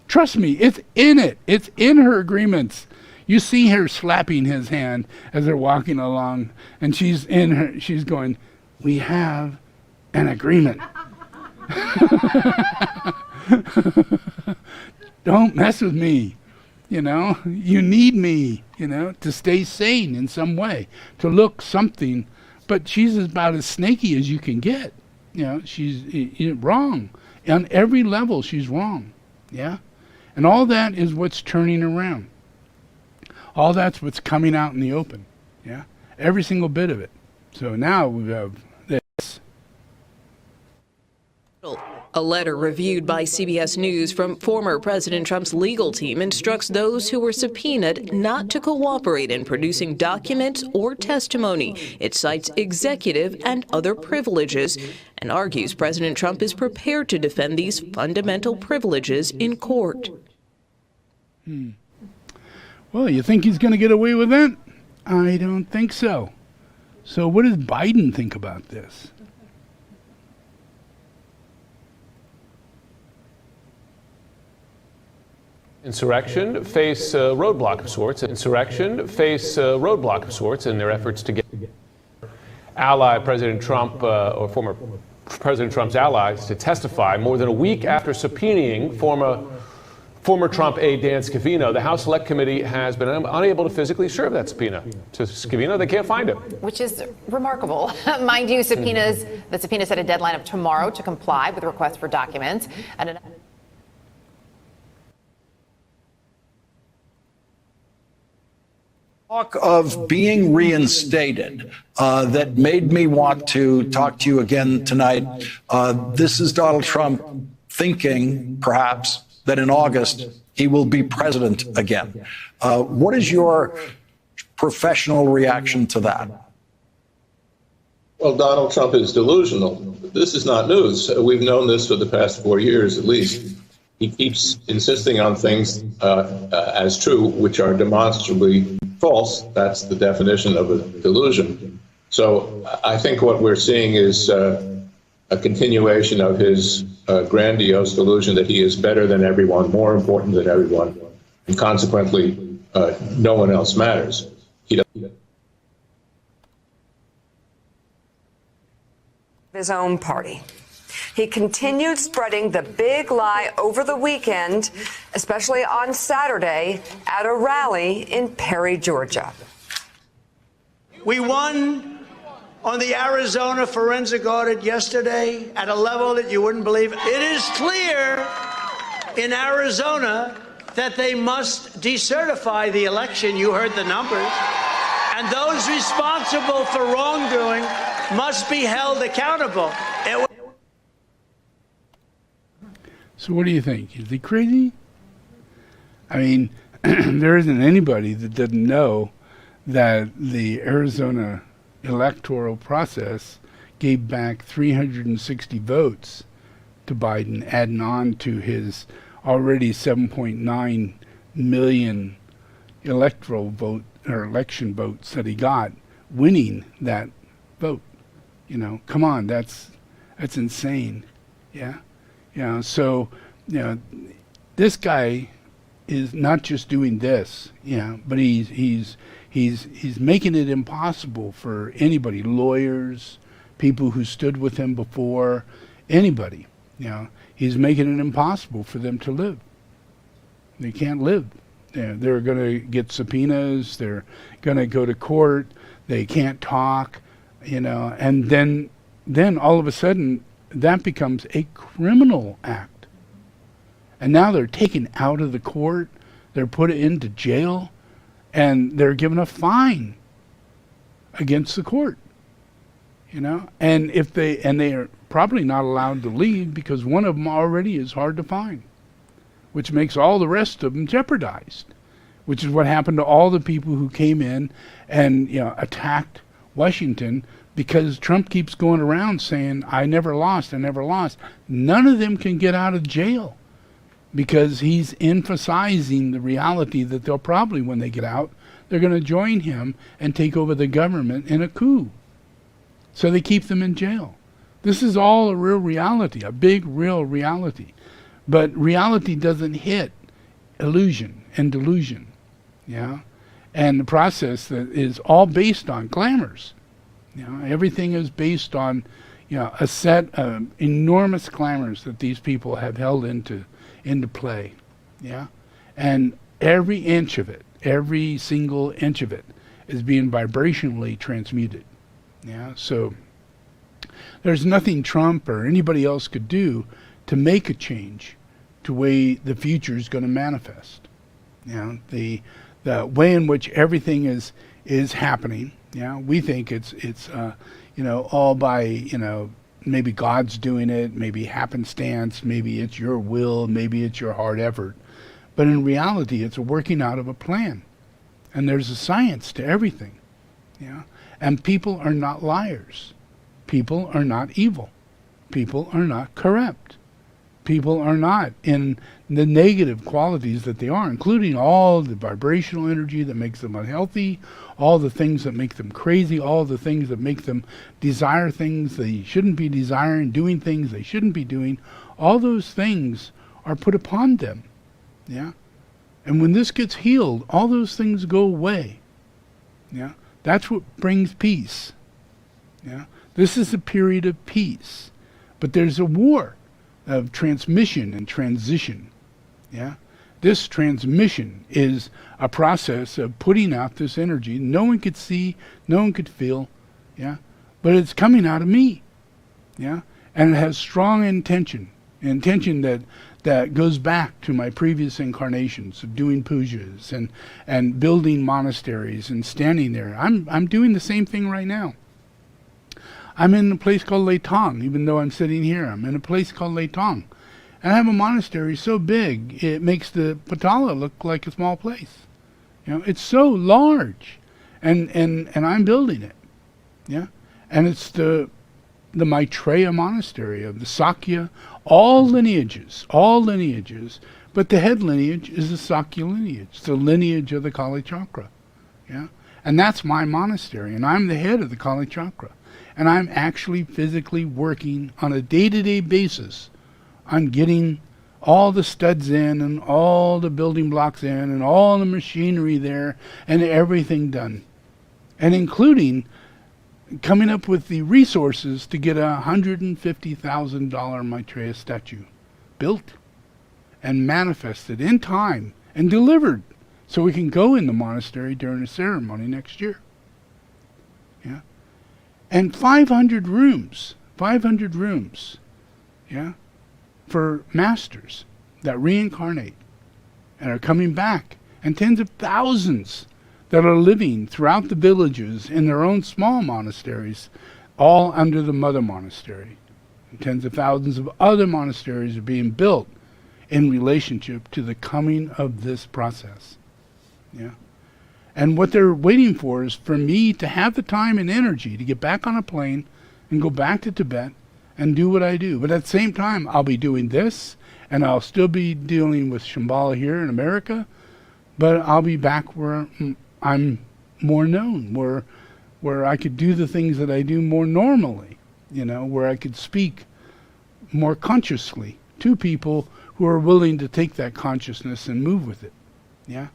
Trust me, it's in it. It's in her agreements. You see her slapping his hand as they're walking along, and she's going, we have an agreement. Don't mess with me. You need me, to stay sane in some way, to look something. But she's about as snaky as you can get. She's wrong. On every level, she's wrong. Yeah? And all that is what's turning around. All that's what's coming out in the open. Yeah? Every single bit of it. So now we have this. A letter reviewed by CBS News from former President Trump's legal team instructs those who were subpoenaed not to cooperate in producing documents or testimony. It cites executive and other privileges and argues President Trump is prepared to defend these fundamental privileges in court. Well, you think he's going to get away with that? I don't think so. So what does Biden think about this? Insurrection face roadblock of sorts. Insurrection face roadblock of sorts in their efforts to get ally President Trump or former President Trump's allies to testify more than a week after subpoenaing former Trump aide Dan Scavino. The House Select Committee has been unable to physically serve that subpoena to Scavino. They can't find him. Which is Remarkable. Mind you, the subpoena set a deadline of tomorrow to comply with requests for documents. And talk of being reinstated that made me want to talk to you again tonight. This is Donald Trump thinking, perhaps, that in August he will be president again. What is your professional reaction to that? Well, Donald Trump is delusional. This is not news. We've known this for the past 4 years at least. He keeps insisting on things as true, which are demonstrably false. That's the definition of a delusion. So I think what we're seeing is a continuation of his grandiose delusion that he is better than everyone, more important than everyone, and consequently, no one else matters. His own party. He continued spreading the big lie over the weekend, especially on Saturday at a rally in Perry, Georgia. We won on the Arizona forensic audit yesterday at a level that you wouldn't believe. It in Arizona that they must decertify the election. You heard the numbers. And those responsible for wrongdoing must be held accountable. So what do you think? Is he crazy? I mean, there isn't anybody that doesn't know that the Arizona electoral process gave back 360 votes to Biden, adding on to his already 7.9 million electoral vote or election votes that he got, winning that vote. You know, come on, that's insane. Yeah. You know, so, you know, this guy is not just doing this, you know, but he's making it impossible for anybody, lawyers, people who stood with him before, anybody, you know, he's making it impossible for them to live. They can't live. They're going to get subpoenas. They're going to go to court. They can't talk, you know, and then all of a sudden that becomes a criminal act. And now they're taken out of the court. They're put into jail, and they're given a fine against the court, you know. And they are probably not allowed to leave because one of them already is hard to find, which makes all the rest of them jeopardized, which is what happened to all the people who came in and, you know, attacked Washington, because Trump keeps going around saying, I never lost, I never lost. None of them can get out of jail because he's emphasizing the reality that they'll probably, when they get out, they're going to join him and take over the government in a coup. So they keep them in jail. This is all a real reality, a big real reality. But reality doesn't hit illusion and delusion, yeah? And the process that is all based on glamours. You know, everything is based on, you know, a set of enormous glamours that these people have held into play, yeah? And every inch of it, every single inch of it is being vibrationally transmuted, yeah? So there's nothing Trump or anybody else could do to make a change to the way the future is going to manifest. You know, the way in which everything is happening. Yeah, we think it's you know, all by, you know, maybe God's doing it, maybe happenstance, maybe it's your will, maybe it's your hard effort. But in reality, it's a working out of a plan. And there's a science to everything. Yeah. And people are not liars. People are not evil. People are not corrupt. People are not in the negative qualities that they are, including all the vibrational energy that makes them unhealthy, all the things that make them crazy, all the things that make them desire things they shouldn't be desiring, doing things they shouldn't be doing. All those things are put upon them. Yeah. And when this gets healed, all those things go away. Yeah. That's what brings peace. Yeah. This is a period of peace. But there's a war of transmission and transition. Yeah. This transmission is a process of putting out this energy no one could see, no one could feel, yeah, but it's coming out of me, yeah, and it has strong intention that goes back to my previous incarnations of doing pujas and building monasteries and standing there. I'm doing the same thing right now. I'm in a place called Leitong, even though I'm sitting here. I'm in a place called Leitong. And I have a monastery so big, it makes the Patala look like a small place. You know, it's so large. And I'm building it. Yeah. And it's the Maitreya monastery of the Sakya, all lineages, but the head lineage is the Sakya lineage, the lineage of the Kali Chakra. Yeah. And that's my monastery, and I'm the head of the Kali Chakra. And I'm actually physically working on a day-to-day basis on getting all the studs in and all the building blocks in and all the machinery there and everything done. And including coming up with the resources to get a $150,000 Maitreya statue built and manifested in time and delivered so we can go in the monastery during a ceremony next year. Yeah. And 500 rooms, yeah, for masters, that reincarnate and are coming back, and tens of thousands that are living throughout the villages in their own small monasteries, all under the mother monastery. And tens of thousands of other monasteries are being built in relationship to the coming of this process. Yeah. And what they're waiting for is for me to have the time and energy to get back on a plane and go back to Tibet and do what I do. But at the same time, I'll be doing this, and I'll still be dealing with Shambhala here in America, but I'll be back where I'm more known, where I could do the things that I do more normally, where I could speak more consciously to people who are willing to take that consciousness and move with it. Yeah.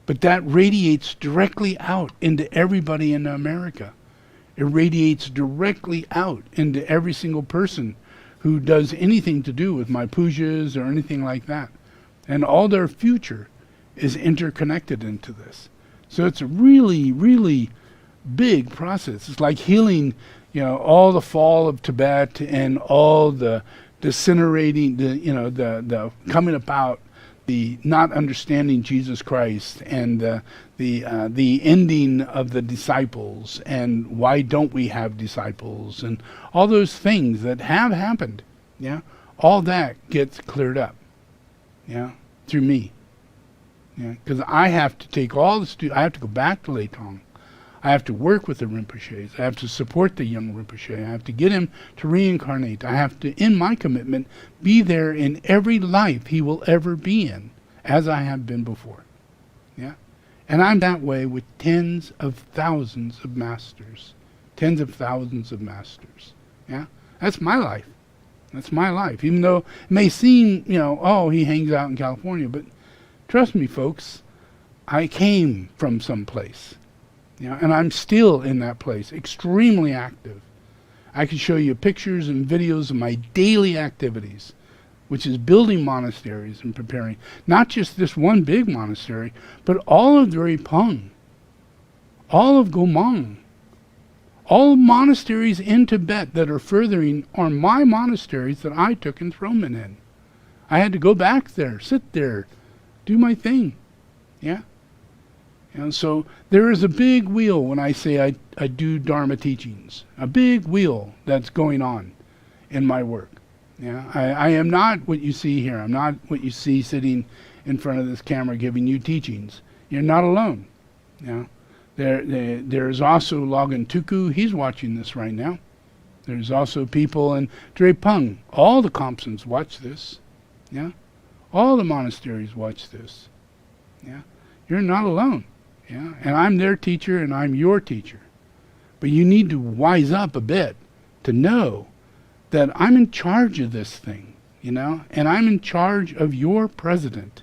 But that radiates directly out into everybody in America. It radiates directly out into every single person who does anything to do with my pujas or anything like that. And all their future is interconnected into this. So it's a really, really big process. It's like healing, all the fall of Tibet and all the disintegrating, the coming about, the not understanding Jesus Christ, and the ending of the disciples, and why don't we have disciples, and all those things that have happened. Yeah, all that gets cleared up. Yeah, through me. Yeah, because I have to take all the I have to go back to Leitong. I have to work with the Rinpoches. I have to support the young Rinpoche. I have to get him to reincarnate. I have to, in my commitment, be there in every life he will ever be in, as I have been before. Yeah? And I'm that way with tens of thousands of masters. Tens of thousands of masters. Yeah? That's my life. That's my life. Even though it may seem, he hangs out in California, but trust me, folks, I came from someplace. And I'm still in that place, extremely active. I can show you pictures and videos of my daily activities, which is building monasteries and preparing, not just this one big monastery, but all of Drepung, all of Gomang, all monasteries in Tibet that are furthering are my monasteries that I took enthronement in. I had to go back there, sit there, do my thing. Yeah? And so there is a big wheel when I say I do Dharma teachings, a big wheel that's going on in my work. Yeah, I am not what you see here. I'm not what you see sitting in front of this camera giving you teachings. You're not alone. Yeah, there's also Logan Tuku. He's watching this right now. There's also people in Drepung. All the Compsons watch this. Yeah, all the monasteries watch this. Yeah, you're not alone. Yeah, and I'm their teacher and I'm your teacher. But you need to wise up a bit to know that I'm in charge of this thing, and I'm in charge of your president.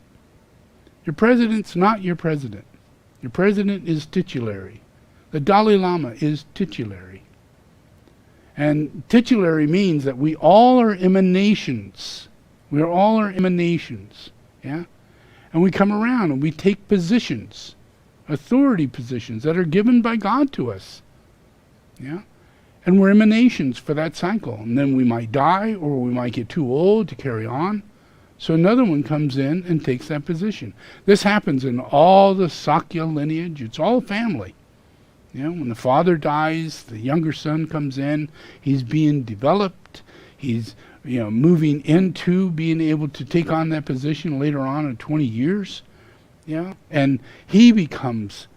Your president's not your president. Your president is titulary. The Dalai Lama is titulary. And titulary means that we all are emanations. We all are emanations, yeah? And we come around and we take positions, authority positions that are given by God to us. Yeah? And we're emanations for that cycle. And then we might die, or we might get too old to carry on. So another one comes in and takes that position. This happens in all the Sakya lineage. It's all family. When the father dies, the younger son comes in. He's being developed. He's moving into being able to take on that position later on in 20 years. Yeah, and he becomes,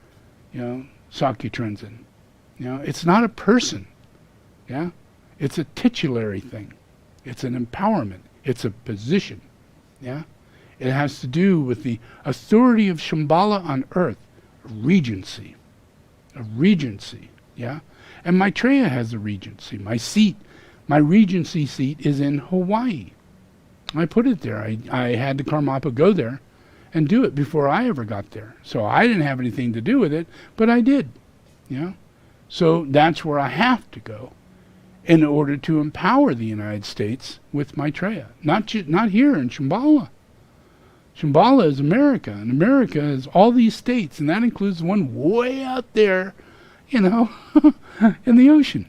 Sakya Tenzin. It's not a person. Yeah, it's a titulary thing. It's an empowerment. It's a position. Yeah, it has to do with the authority of Shambhala on earth, Regency, a Regency. Yeah, and Maitreya has a Regency. My Regency seat is in Hawaii. I put it there. I had the Karmapa go there and do it before I ever got there. So I didn't have anything to do with it, but I did. So that's where I have to go in order to empower the United States with Maitreya. Not here in Shambhala. Shambhala is America, and America is all these states, and that includes the one way out there, in the ocean.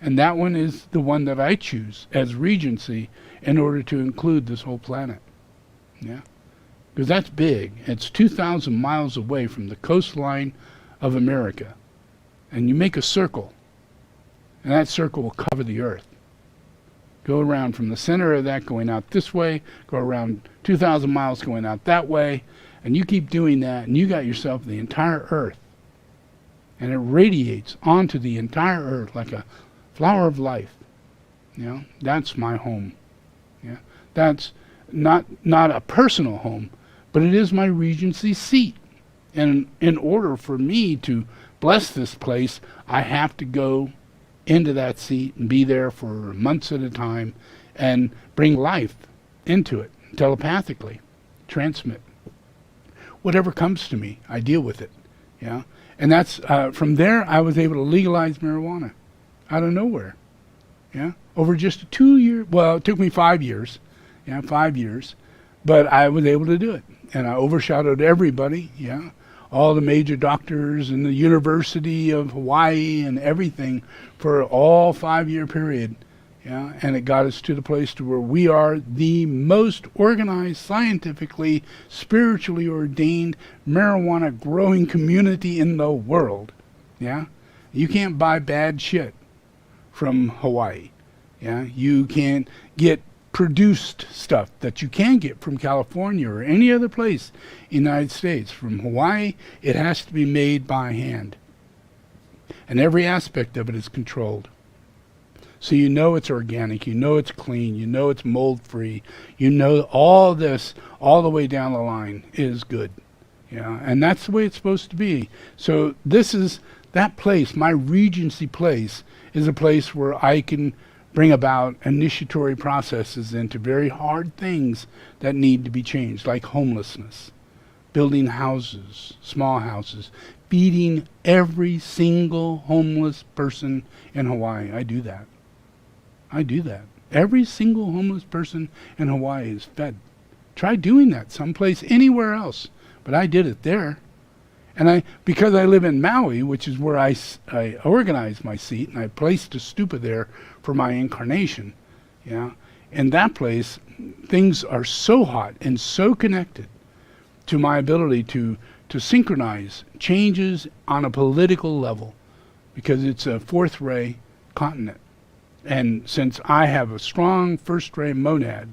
And that one is the one that I choose as Regency in order to include this whole planet. Yeah, because that's big. It's 2,000 miles away from the coastline of America. And you make a circle, and that circle will cover the earth. Go around from the center of that going out this way, go around 2,000 miles going out that way, and you keep doing that, and you got yourself the entire earth. And it radiates onto the entire earth like a flower of life. You know, that's my home. Yeah, that's not a personal home, but it is my Regency seat. And in order for me to bless this place, I have to go into that seat and be there for months at a time and bring life into it telepathically, transmit. Whatever comes to me, I deal with it. Yeah, and that's from there I was able to legalize marijuana out of nowhere. Yeah, over just 2 years. Well, it took me 5 years. Yeah, 5 years, but I was able to do it, and I overshadowed everybody. Yeah. All the major doctors and the University of Hawaii and everything for all 5-year period. Yeah, and it got us to the place to where we are the most organized, scientifically, spiritually ordained marijuana growing community in the world. Yeah, you can't buy bad shit from Hawaii. Yeah, you can't get produced stuff that you can get from California or any other place in the United States. From Hawaii, it has to be made by hand. And every aspect of it is controlled. So you know it's organic, you know it's clean, you know it's mold-free, you know all this, all the way down the line is good. Yeah, and that's the way it's supposed to be. So this is, that place, my Regency place, is a place where I can bring about initiatory processes into very hard things that need to be changed, like homelessness, building houses, small houses, feeding every single homeless person in Hawaii. I do that. I do that. Every single homeless person in Hawaii is fed. Try doing that someplace, anywhere else. But I did it there. And because I live in Maui, which is where I organized my seat, and I placed a stupa there for my incarnation, yeah, in that place, things are so hot and so connected to my ability to synchronize changes on a political level, because it's a fourth ray continent. And since I have a strong first ray monad,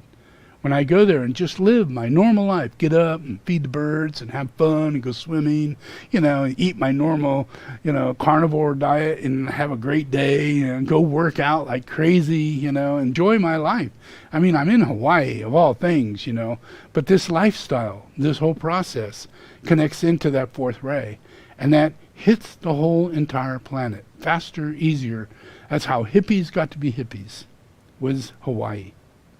when I go there and just live my normal life, get up and feed the birds and have fun and go swimming, you know, eat my normal, you know, carnivore diet and have a great day and go work out like crazy, you know, enjoy my life. I mean, I'm in Hawaii of all things, you know, but this lifestyle, this whole process connects into that fourth ray, and that hits the whole entire planet faster, easier. That's how hippies got to be hippies, was Hawaii.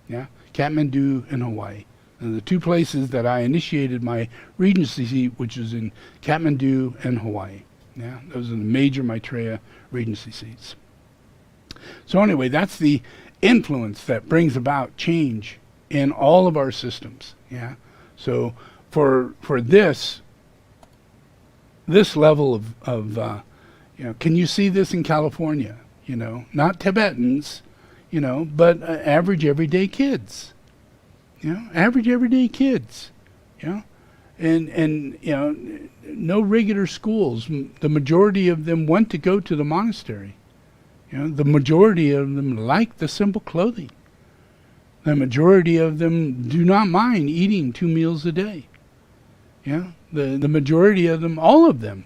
Yeah. Kathmandu and Hawaii. And the two places that I initiated my Regency seat, which is in Kathmandu and Hawaii. Yeah, those are the major Maitreya Regency seats. So anyway, that's the influence that brings about change in all of our systems. Yeah. So for this level of you know, can you see this in California? You know, not Tibetans, you know, but average everyday kids, you know, average everyday kids, you know, and you know, no regular schools. The majority of them want to go to the monastery. You know, the majority of them like the simple clothing. The majority of them do not mind eating 2 meals a day. Yeah, the majority of them, all of them,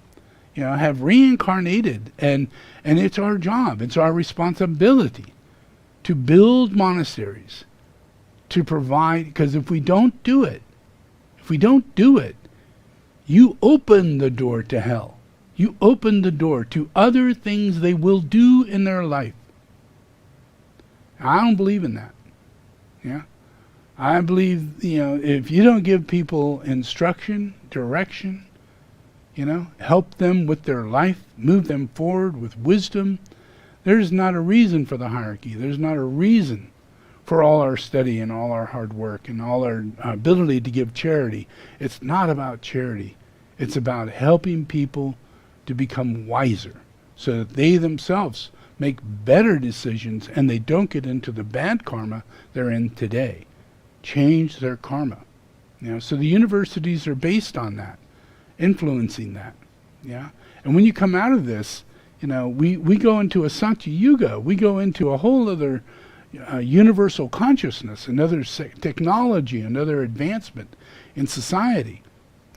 you know, have reincarnated, and it's our job, it's our responsibility to build monasteries, to provide, because if we don't do it, you open the door to hell. You open the door to other things they will do in their life. I don't believe in that. Yeah, I believe, you know, if you don't give people instruction, direction, you know, help them with their life, move them forward with wisdom, there's not a reason for the hierarchy. There's not a reason for all our study and all our hard work and all our ability to give charity. It's not about charity. It's about helping people to become wiser so that they themselves make better decisions and they don't get into the bad karma they're in today. Change their karma. So the universities are based on that, influencing that. And when you come out of this, we go into a Satya Yuga. We go into a whole other universal consciousness, another technology, another advancement in society,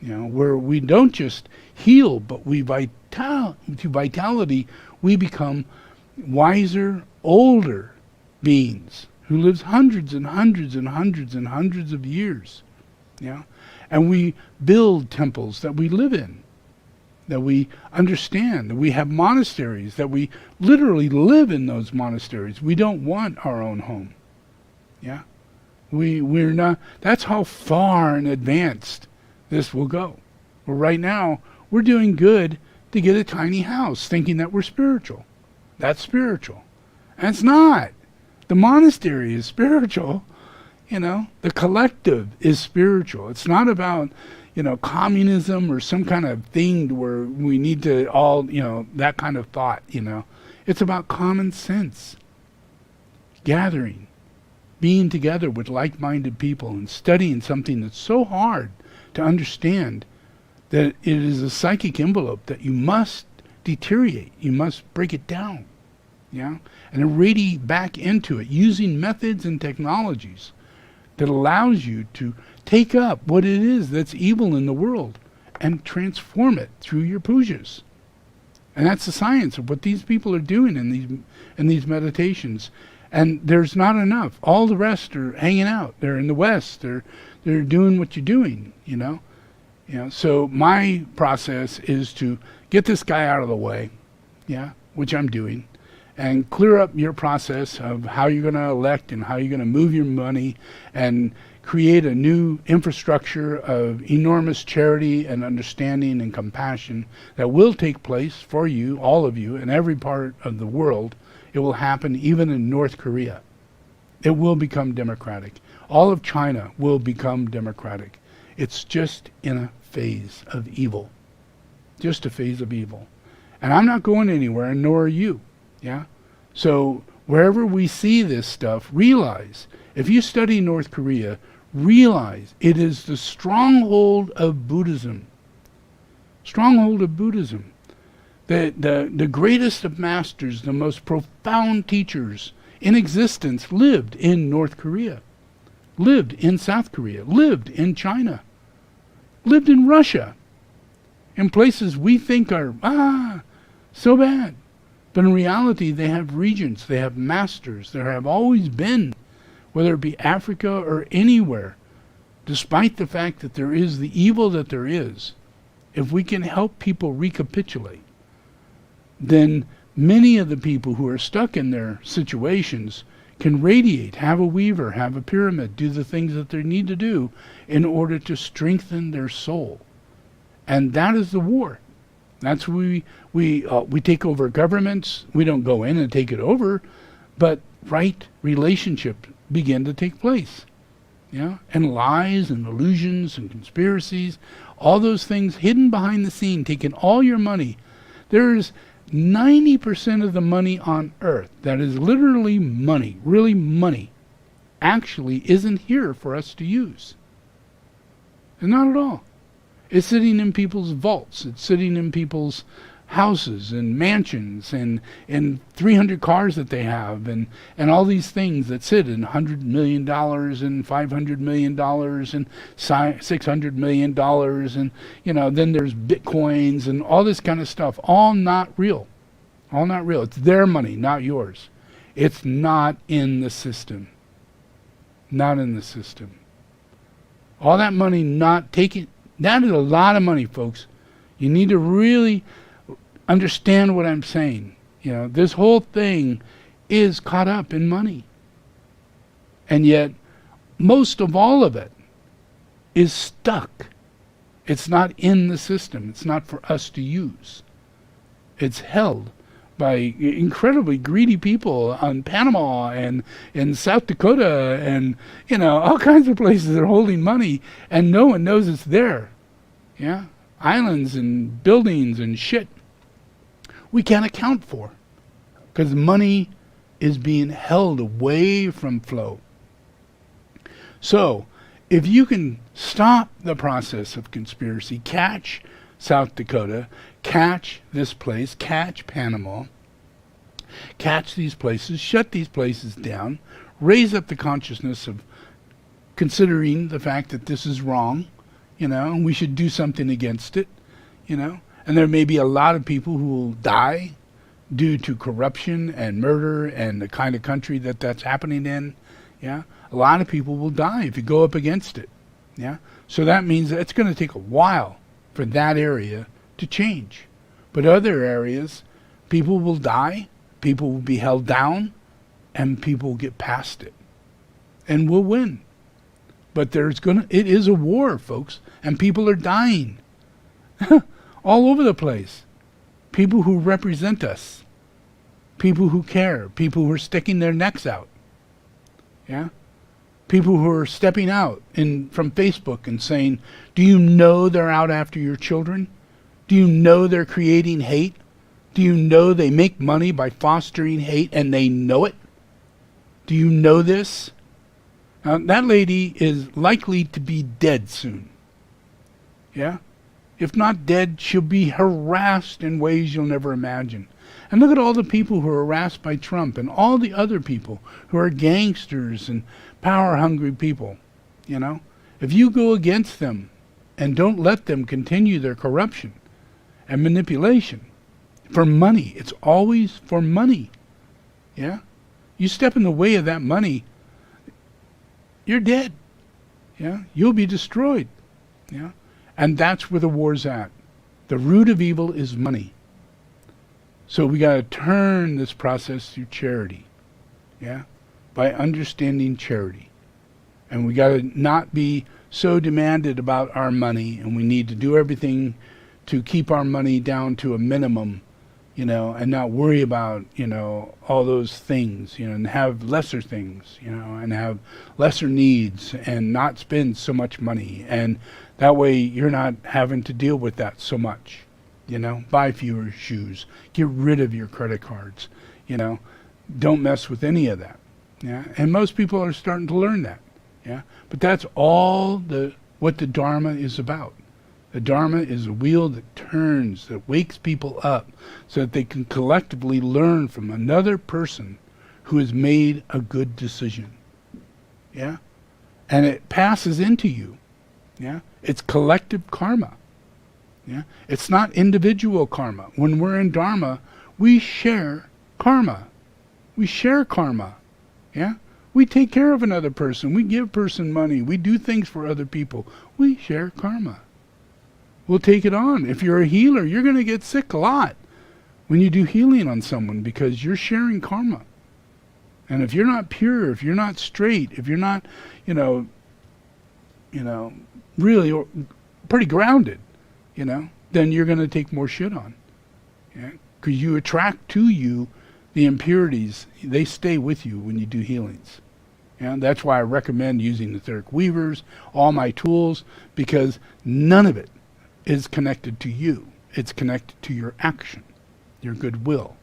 where we don't just heal, but through vitality, we become wiser, older beings who lives hundreds and hundreds and hundreds and hundreds of years. And we build temples that we live in, that we understand, that we have monasteries, that we literally live in those monasteries. We don't want our own home. We're not, that's how far and advanced this will go. Well, right now, we're doing good to get a tiny house, thinking that we're spiritual. That's spiritual. And it's not. The monastery is spiritual. The collective is spiritual. It's not about, communism or some kind of thing where we need to all, that kind of thought, It's about common sense. Gathering, being together with like-minded people and studying something that's so hard to understand that it is a psychic envelope that you must deteriorate. You must break it down, and irradiate back into it using methods and technologies that allows you to take up what it is that's evil in the world and transform it through your pujas. And that's the science of what these people are doing in these meditations. And there's not enough. All the rest are hanging out. They're in the West. They're doing what you're doing, So my process is to get this guy out of the way, which I'm doing, and clear up your process of how you're going to elect and how you're going to move your money and create a new infrastructure of enormous charity and understanding and compassion that will take place for you, all of you, in every part of the world. It will happen even in North Korea. It will become democratic. All of China will become democratic. It's just in a phase of evil. Just a phase of evil. And I'm not going anywhere, and nor are you. So wherever we see this stuff, realize, if you study North Korea, realize it is the stronghold of Buddhism. Stronghold of Buddhism. The greatest of masters, the most profound teachers in existence lived in North Korea, lived in South Korea, lived in China, lived in Russia, in places we think are, so bad. But in reality, they have regents, they have masters, there have always been, whether it be Africa or anywhere, despite the fact that there is the evil that there is. If we can help people recapitulate, then many of the people who are stuck in their situations can radiate, have a weaver, have a pyramid, do the things that they need to do in order to strengthen their soul. And that is the war. That's we take over governments. We don't go in and take it over, but right relationships begin to take place. And lies and illusions and conspiracies, all those things hidden behind the scene, taking all your money. There's 90% of the money on earth that is literally money, really money, actually isn't here for us to use. And not at all. It's sitting in people's vaults. It's sitting in people's houses and mansions and 300 cars that they have and all these things that sit in $100 million and $500 million and $600 million and, then there's bitcoins and all this kind of stuff. All not real. All not real. It's their money, not yours. It's not in the system. Not in the system. All that money not taken. That is a lot of money, folks. You need to really understand what I'm saying. This whole thing is caught up in money. And yet, most of all of it is stuck. It's not in the system. It's not for us to use. It's held by incredibly greedy people on Panama and in South Dakota and, all kinds of places that are holding money and no one knows it's there. Islands and buildings and shit we can't account for because money is being held away from flow. So if you can stop the process of conspiracy, catch South Dakota, catch this place, catch Panama, catch these places, shut these places down, raise up the consciousness of considering the fact that this is wrong, and we should do something against it, and there may be a lot of people who will die due to corruption and murder and the kind of country that that's happening in. A lot of people will die if you go up against it. So that means that it's going to take a while for that area to change. But other areas, people will die, people will be held down, and people will get past it. And we'll win. But it is a war, folks, and people are dying. All over the place. People who represent us. People who care. People who are sticking their necks out. People who are stepping out from Facebook and saying, do you know they're out after your children? Do you know they're creating hate? Do you know they make money by fostering hate and they know it? Do you know this? That lady is likely to be dead soon. If not dead, she'll be harassed in ways you'll never imagine. And look at all the people who are harassed by Trump and all the other people who are gangsters and power-hungry people. If you go against them and don't let them continue their corruption and manipulation for money, it's always for money. You step in the way of that money, you're dead. You'll be destroyed. And that's where the war's at. The root of evil is money. So we got to turn this process through charity. By understanding charity. And we got to not be so demanded about our money, and we need to do everything to keep our money down to a minimum, and not worry about, all those things, and have lesser things, and have lesser needs and not spend so much money. And that way you're not having to deal with that so much, buy fewer shoes, get rid of your credit cards, don't mess with any of that. And most people are starting to learn that. But that's all what the Dharma is about. The Dharma is a wheel that turns, that wakes people up so that they can collectively learn from another person who has made a good decision. And it passes into you. It's collective karma. It's not individual karma. When we're in Dharma, we share karma. We share karma. We take care of another person. We give a person money. We do things for other people. We share karma. We'll take it on. If you're a healer, you're going to get sick a lot when you do healing on someone because you're sharing karma. And if you're not pure, if you're not straight, if you're not, really pretty grounded, then you're going to take more shit on. Because you attract to you the impurities. They stay with you when you do healings. That's why I recommend using etheric weavers, all my tools, because none of it is connected to you. It's connected to your action, your goodwill,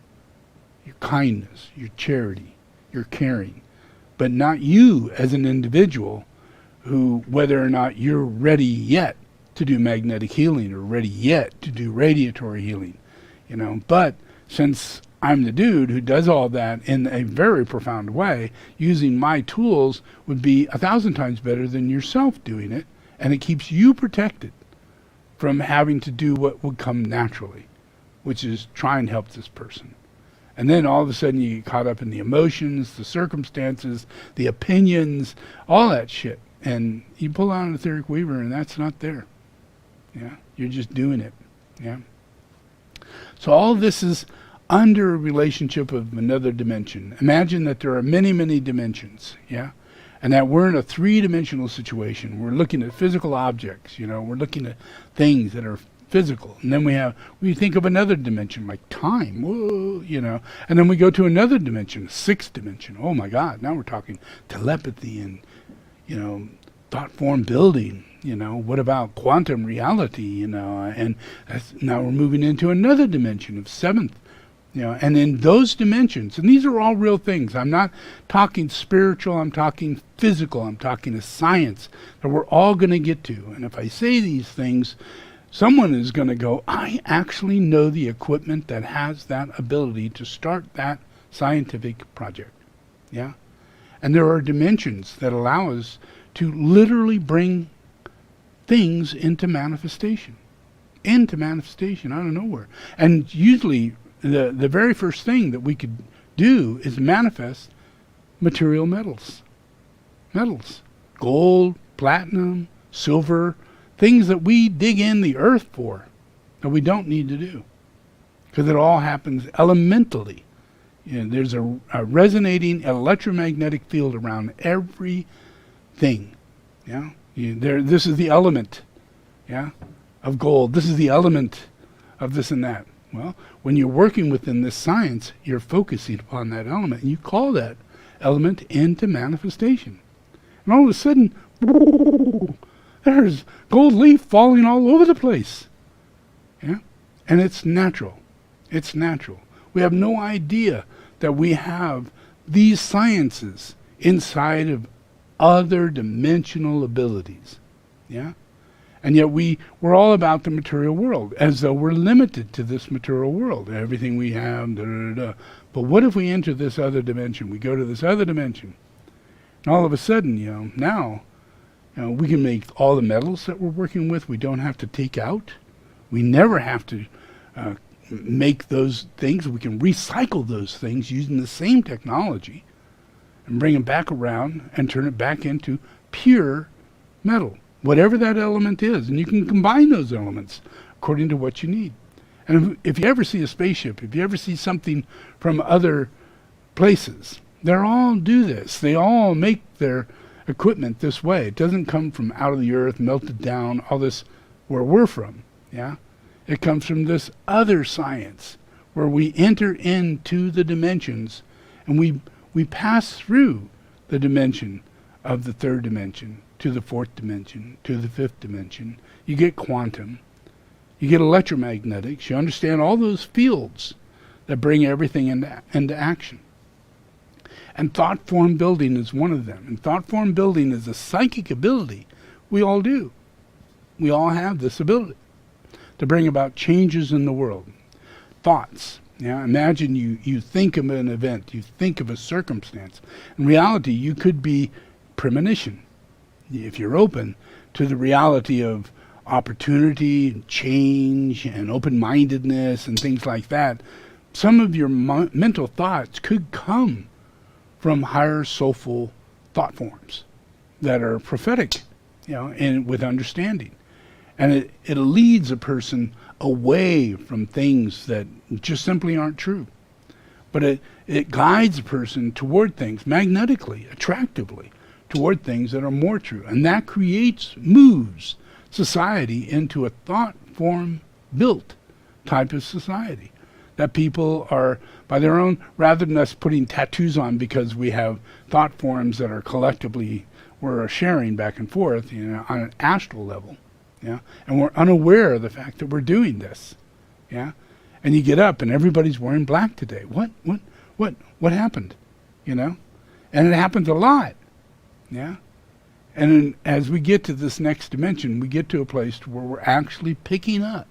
your kindness, your charity, your caring, but not you as an individual who, whether or not you're ready yet to do magnetic healing or ready yet to do radiatory healing, But since I'm the dude who does all that in a very profound way, using my tools would be 1,000 times better than yourself doing it, and it keeps you protected from having to do what would come naturally, which is try and help this person. And then all of a sudden you get caught up in the emotions, the circumstances, the opinions, all that shit. And you pull out an etheric weaver and that's not there. You're just doing it. So all this is under a relationship of another dimension. Imagine that there are many, many dimensions, and that we're in a three-dimensional situation. We're looking at physical objects, we're looking at things that are physical. And then we think of another dimension like time, whoa, and then we go to another dimension, sixth dimension. Oh my God, now we're talking telepathy and, thought form building. What about quantum reality, and now we're moving into another dimension of seventh And in those dimensions, and these are all real things. I'm not talking spiritual, I'm talking physical, I'm talking a science that we're all going to get to. And if I say these things, someone is going to go, I actually know the equipment that has that ability to start that scientific project. Yeah? And there are dimensions that allow us to literally bring things into manifestation out of nowhere. And usually the very first thing that we could do is manifest material metals. Gold, platinum, silver, things that we dig in the earth for that we don't need to do. Because it all happens elementally. There's a resonating electromagnetic field around everything. Yeah? This is the element, of gold. This is the element of this and that. Well, when you're working within this science, you're focusing upon that element, and you call that element into manifestation. And all of a sudden, there's gold leaf falling all over the place. Yeah? And it's natural. It's natural. We have no idea that we have these sciences inside of other dimensional abilities. Yeah? And yet we're all about the material world, as though we're limited to this material world. Everything we have, But what if we enter this other dimension? We go to this other dimension. And all of a sudden, now, we can make all the metals that we're working with, we don't have to take out. We never have to make those things. We can recycle those things using the same technology and bring them back around and turn it back into pure metal, whatever that element is. And you can combine those elements according to what you need. And if you ever see a spaceship, if you ever see something from other places, they all do this. They all make their equipment this way. It doesn't come from out of the earth, melted down, all this where we're from. Yeah? It comes from this other science where we enter into the dimensions and we pass through the dimension of the third dimension to the fourth dimension, to the fifth dimension. You get quantum. You get electromagnetics. You understand all those fields that bring everything into action. And thought form building is one of them. And thought form building is a psychic ability we all do. We all have this ability to bring about changes in the world. Thoughts. Yeah, imagine you think of an event, you think of a circumstance. In reality, you could be premonition. If you're open to the reality of opportunity and change and open-mindedness and things like that, some of your mental thoughts could come from higher soulful thought forms that are prophetic, and with understanding. And it leads a person away from things that just simply aren't true. But it guides a person toward things magnetically, attractively, toward things that are more true. And that moves society into a thought form built type of society. That people are, by their own, rather than us putting tattoos on because we have thought forms that are collectively, we're sharing back and forth, on an astral level. Yeah, and we're unaware of the fact that we're doing this. Yeah, and you get up and everybody's wearing black today. What happened? And it happens a lot. Yeah, and as we get to this next dimension, we get to a place where we're actually picking up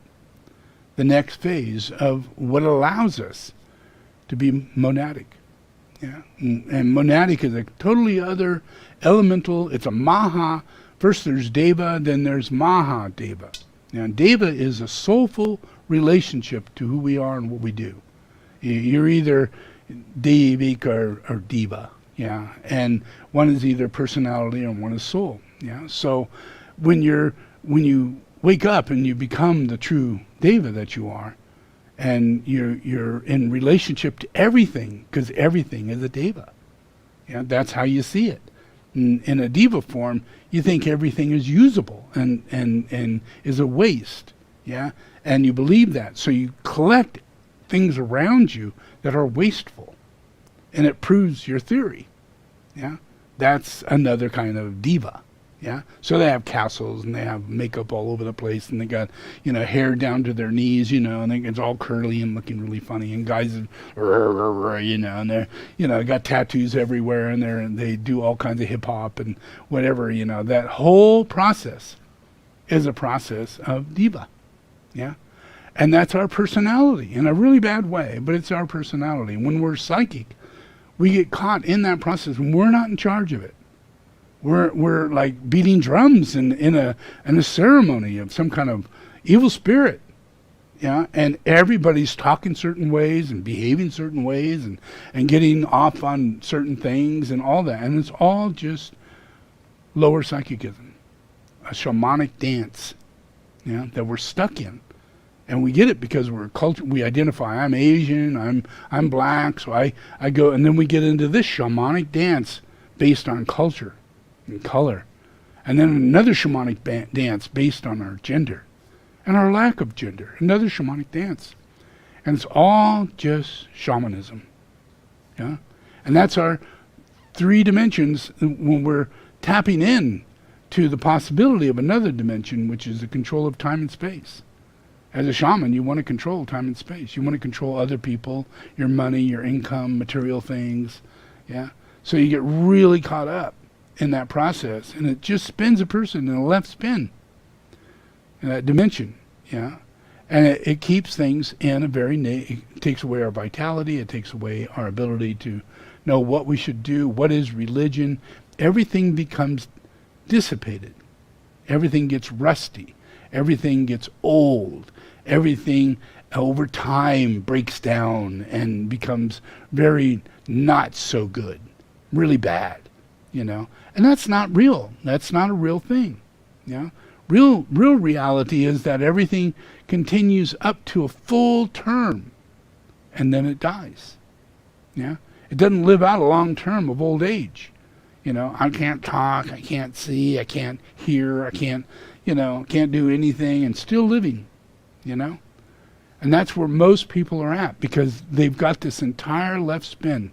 the next phase of what allows us to be monadic. Yeah, and monadic is a totally other elemental. It's a Maha. First there's Deva, then there's Maha Deva. Now Deva is a soulful relationship to who we are and what we do. You're either Devic or Deva, and one is either personality or one is soul. So when you wake up and you become the true Deva that you are, and you're in relationship to everything, because everything is a Deva. That's how you see it. In a Deva form, you think everything is usable and is a waste, and you believe that. So you collect things around you that are wasteful, and it proves your theory. That's another kind of Deva. Yeah, so they have castles and they have makeup all over the place, and they got, hair down to their knees, and it's all curly and looking really funny. And guys, and they're, got tattoos everywhere, and they do all kinds of hip hop and whatever. That whole process is a process of diva. Yeah, and that's our personality in a really bad way, but it's our personality. When we're psychic, we get caught in that process, and we're not in charge of it. We're like beating drums in a ceremony of some kind of evil spirit, yeah. And everybody's talking certain ways and behaving certain ways and getting off on certain things and all that, and it's all just lower psychicism, a shamanic dance, yeah, that we're stuck in, and we get it because we're culture. We identify. I'm Asian. I'm black. So I go, and then we get into this shamanic dance based on culture and color, and then another shamanic dance based on our gender and our lack of gender, another shamanic dance, and it's all just shamanism, yeah. And that's our 3 dimensions when we're tapping in to the possibility of another dimension, which is the control of time and space. As a shaman, you want to control time and space. You want to control other people, your money, your income, material things, yeah. So you get really caught up in that process, and it just spins a person in a left spin in that dimension, yeah. And it keeps things in a very it takes away our vitality. It takes away our ability to know what we should do, what is religion. Everything becomes dissipated. Everything gets rusty. Everything gets old. Everything over time breaks down and becomes very not so good, really bad, and that's not real. That's not a real thing. Yeah. Real reality is that everything continues up to a full term, and then it dies. Yeah. It doesn't live out a long term of old age. I can't talk, I can't see, I can't hear, I can't do anything, and still living, And that's where most people are at, because they've got this entire left spin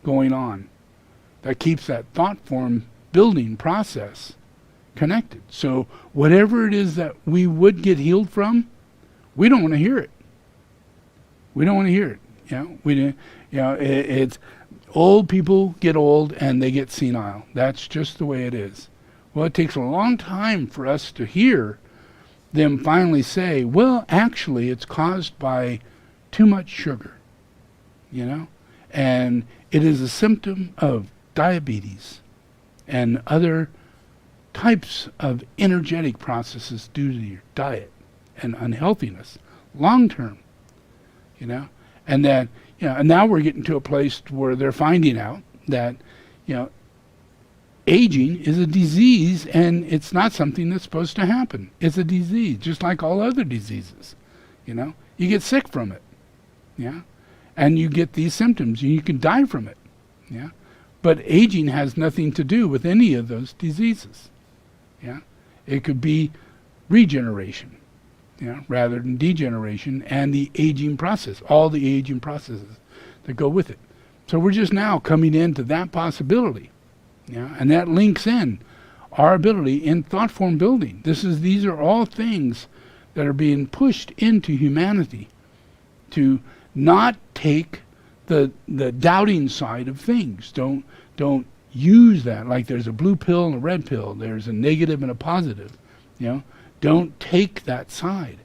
going on that keeps that thought form building process connected. So whatever it is that we would get healed from, we don't want to hear it. We don't want to hear it. It's old people get old and they get senile. That's just the way it is. Well, it takes a long time for us to hear them finally say, well, actually, it's caused by too much sugar, and it is a symptom of diabetes and other types of energetic processes due to your diet and unhealthiness, long term, and that, and now we're getting to a place where they're finding out that, aging is a disease, and it's not something that's supposed to happen. It's a disease, just like all other diseases. You get sick from it, yeah, and you get these symptoms, and you can die from it, yeah. But aging has nothing to do with any of those diseases, yeah. It could be regeneration, rather than degeneration, and the aging process, all the aging processes that go with it. So we're just now coming into that possibility. Yeah, and that links in our ability in thought form building. These are all things that are being pushed into humanity to not take the doubting side of things. Don't use that like there's a blue pill and a red pill. There's a negative and a positive. Don't take that side.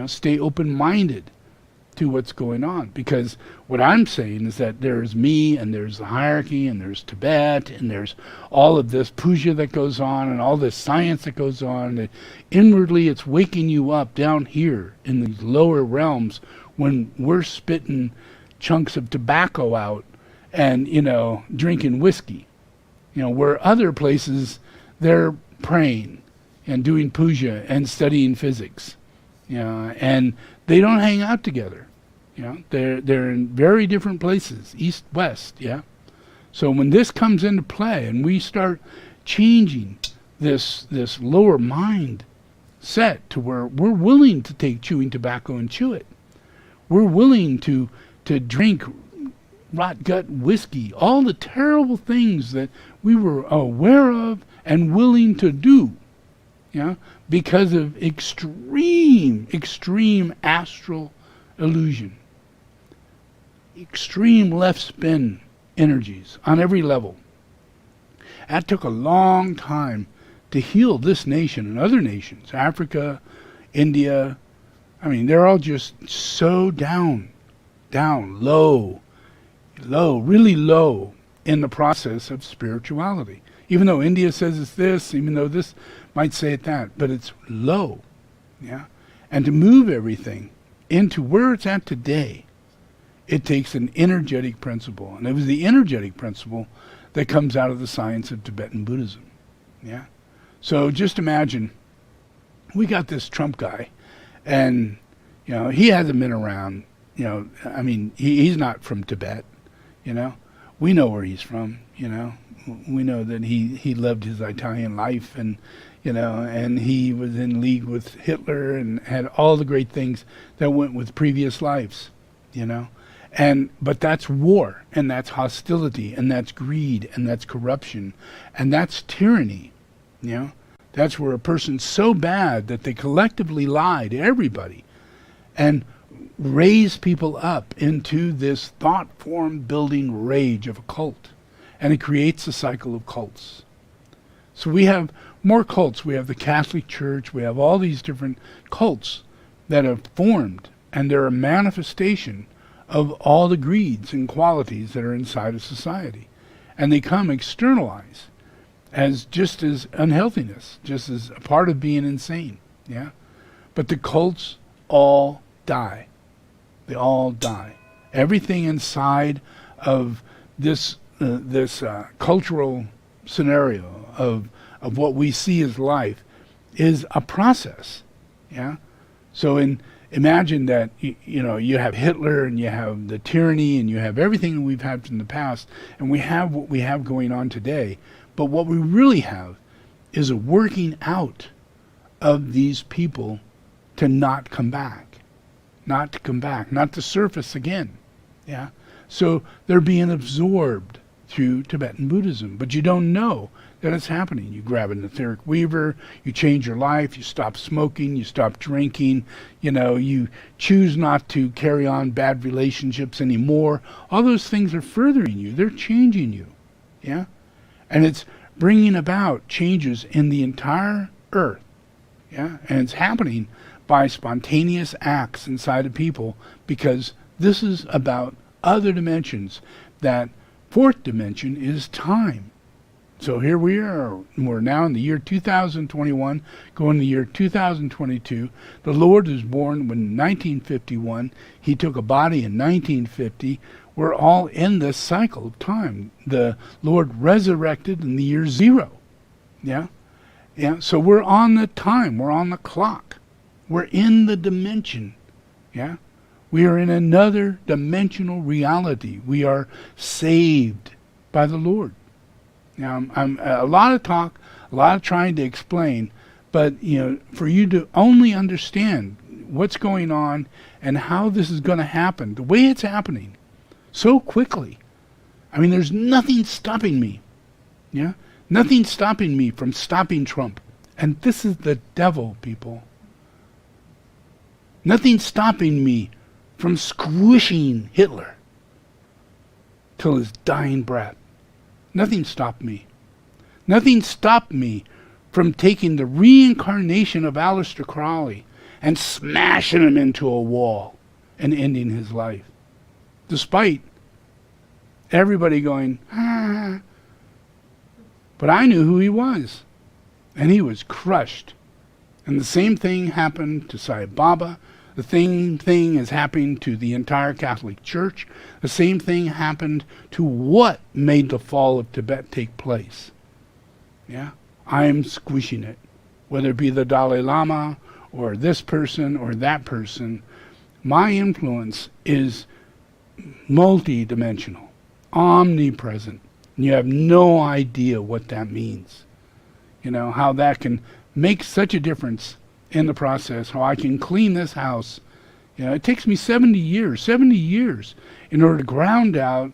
Stay open-minded to what's going on, because what I'm saying is that there's me, and there's the hierarchy, and there's Tibet, and there's all of this puja that goes on, and all this science that goes on, and inwardly it's waking you up down here in these lower realms when we're spitting chunks of tobacco out and drinking whiskey, where other places they're praying and doing puja and studying physics, and they don't hang out together. They're in very different places, east, west, yeah. So when this comes into play and we start changing this lower mind set to where we're willing to take chewing tobacco and chew it, we're willing to drink rot gut whiskey, all the terrible things that we were aware of and willing to do, because of extreme astral illusion, extreme left spin energies on every level. That took a long time to heal this nation and other nations, Africa, India. I mean, they're all just so down, low, really low in the process of spirituality. Even though India says it's this, even though this might say it that, but it's low, And to move everything into where it's at today, it takes an energetic principle. And it was the energetic principle that comes out of the science of Tibetan Buddhism, So just imagine, we got this Trump guy, and, he hasn't been around, I mean, he's not from Tibet, We know where he's from, We know that he lived his Italian life, and, and he was in league with Hitler and had all the great things that went with previous lives, But that's war, and that's hostility, and that's greed, and that's corruption, and that's tyranny, That's where a person's so bad that they collectively lie to everybody and raise people up into this thought form building rage of a cult. And it creates a cycle of cults. So we have more cults. We have the Catholic Church. We have all these different cults that have formed, and they're a manifestation of all the greeds and qualities that are inside of society. And they come externalized as just as unhealthiness, just as a part of being insane, But the cults all die. They all die. Everything inside of this cultural scenario of what we see as life is a process, So imagine that you have Hitler, and you have the tyranny, and you have everything that we've had from the past, and we have what we have going on today. But what we really have is a working out of these people to not come back, not to surface again, So they're being absorbed through Tibetan Buddhism, but you don't know that it's happening. You grab an etheric weaver, you change your life, you stop smoking, you stop drinking, you choose not to carry on bad relationships anymore. All those things are furthering you. They're changing you, And it's bringing about changes in the entire earth, And it's happening by spontaneous acts inside of people, because this is about other dimensions. That fourth dimension is time. So here we are. We're now in the year 2021, going to the year 2022. The Lord was born in 1951. He took a body in 1950. We're all in this cycle of time. The Lord resurrected in the year 0. So we're on the time. We're on the clock. We're in the dimension. We are in another dimensional reality. We are saved by the Lord. Now, I'm a lot of talk, a lot of trying to explain, but for you to only understand what's going on and how this is going to happen, the way it's happening, so quickly. I mean, there's nothing stopping me. Nothing stopping me from stopping Trump. And this is the devil, people. Nothing stopping me from squishing Hitler till his dying breath. Nothing stopped me. Nothing stopped me from taking the reincarnation of Aleister Crowley and smashing him into a wall and ending his life. Despite everybody going, But I knew who he was, and he was crushed. And the same thing happened to Sai Baba. The same thing is happening to the entire Catholic Church. The same thing happened to what made the fall of Tibet take place. I am squishing it. Whether it be the Dalai Lama or this person or that person, my influence is multi-dimensional, omnipresent. And you have no idea what that means. How that can make such a difference in the process, how I can clean this house. It takes me 70 years in order to ground out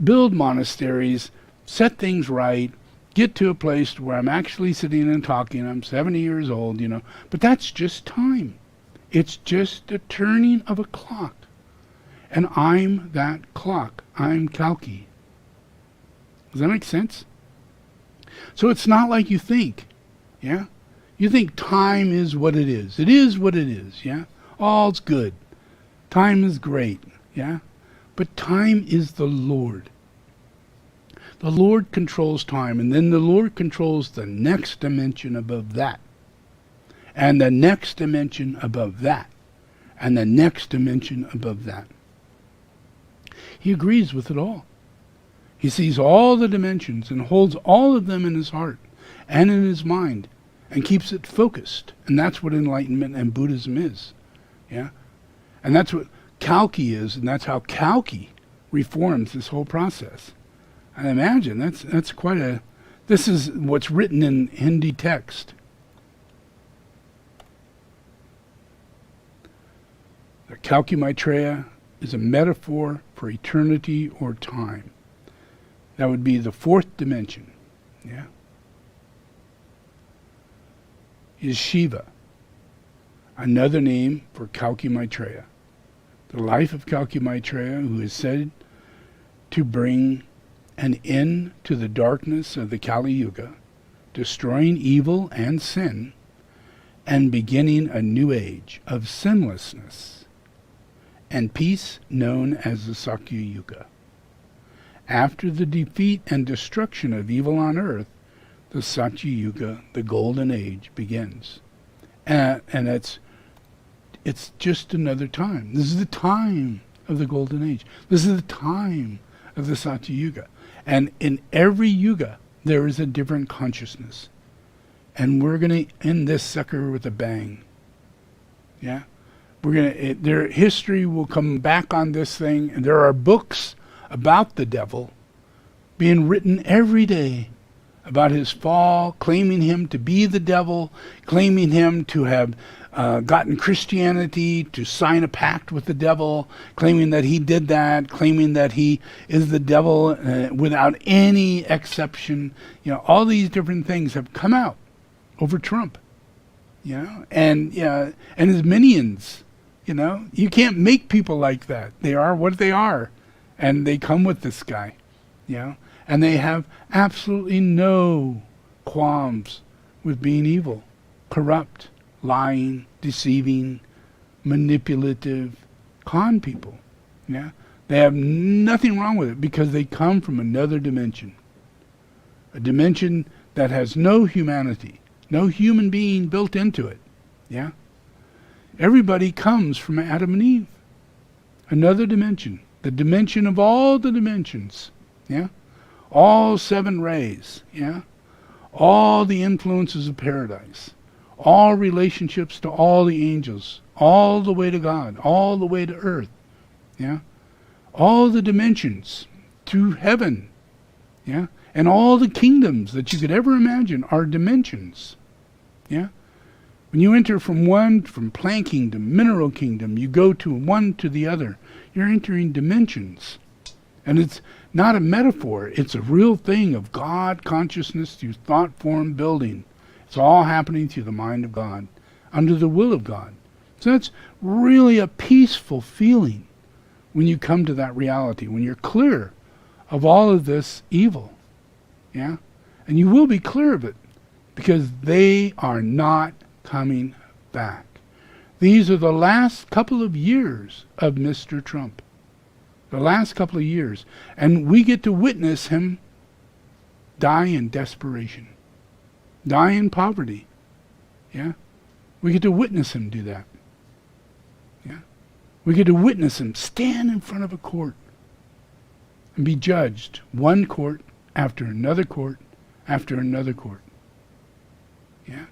build monasteries, set things right, get to a place where I'm actually sitting and talking. I'm 70 years old, but that's just time. It's just the turning of a clock. And I'm that clock. I'm Kalki. Does that make sense? So it's not like you think, yeah? You think time is what it is. It is what it is, yeah? All's good. Time is great, yeah? But time is the Lord. The Lord controls time, and then the Lord controls the next dimension above that, and the next dimension above that, and the next dimension above that. He agrees with it all. He sees all the dimensions and holds all of them in his heart and in his mind and keeps it focused. And that's what enlightenment and Buddhism is. Yeah? And that's what Kalki is, and that's how Kalki reforms this whole process. And imagine, that's quite a... This is what's written in Hindi text. The Kalki Maitreya is a metaphor for eternity or time. That would be the fourth dimension. Yeah. Is Shiva, another name for Kalki Maitreya. The life of Kalki Maitreya, who is said to bring an end to the darkness of the Kali Yuga, destroying evil and sin, and beginning a new age of sinlessness and peace known as the Sakya Yuga. After the defeat and destruction of evil on earth, the Satya Yuga, the golden age, begins. And it's just another time. This is the time of the golden age. This is the time of the Satya Yuga. And in every yuga, there is a different consciousness. And we're going to end this sucker with a bang. Yeah? Their history will come back on this thing, and there are books about the devil being written every day about his fall, claiming him to be the devil, claiming him to have gotten Christianity to sign a pact with the devil, claiming that he did that, claiming that he is the devil without any exception. All these different things have come out over Trump, and his minions. You can't make people like that. They are what they are. And they come with this guy, and they have absolutely no qualms with being evil, corrupt, lying, deceiving, manipulative, con people. Yeah, they have nothing wrong with it because they come from another dimension, a dimension that has no humanity, no human being built into it. Yeah, everybody comes from Adam and Eve, another dimension. The dimension of all the dimensions, yeah? All seven rays, yeah? All the influences of paradise, all relationships to all the angels, all the way to God, all the way to earth, yeah? All the dimensions to heaven, yeah? And all the kingdoms that you could ever imagine are dimensions, yeah? When you enter from plant kingdom, mineral kingdom, you go to one to the other. You're entering dimensions. And it's not a metaphor. It's a real thing of God consciousness through thought form building. It's all happening through the mind of God, under the will of God. So that's really a peaceful feeling when you come to that reality, when you're clear of all of this evil. Yeah? And you will be clear of it because they are not coming back. These are the last couple of years of Mr. Trump. The last couple of years. And we get to witness him die in desperation. Die in poverty. Yeah? We get to witness him do that. Yeah? We get to witness him stand in front of a court and be judged. One court after another court after another court. Yeah?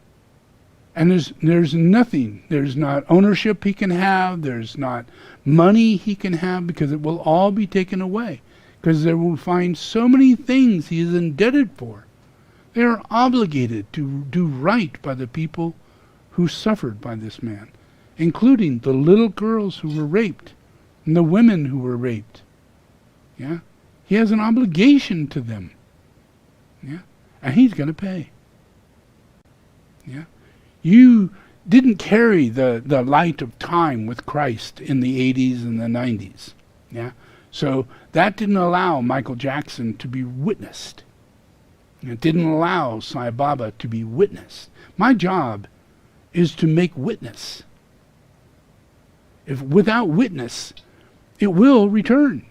And there's nothing. There's not ownership he can have. There's not money he can have because it will all be taken away. Because they will find so many things he is indebted for. They are obligated to do right by the people who suffered by this man, including the little girls who were raped and the women who were raped. Yeah? He has an obligation to them. Yeah? And he's going to pay. Yeah? You didn't carry the light of time with Christ in the 80s and the 90s. Yeah? So that didn't allow Michael Jackson to be witnessed. It didn't allow Sai Baba to be witnessed. My job is to make witness. If without witness, it will return.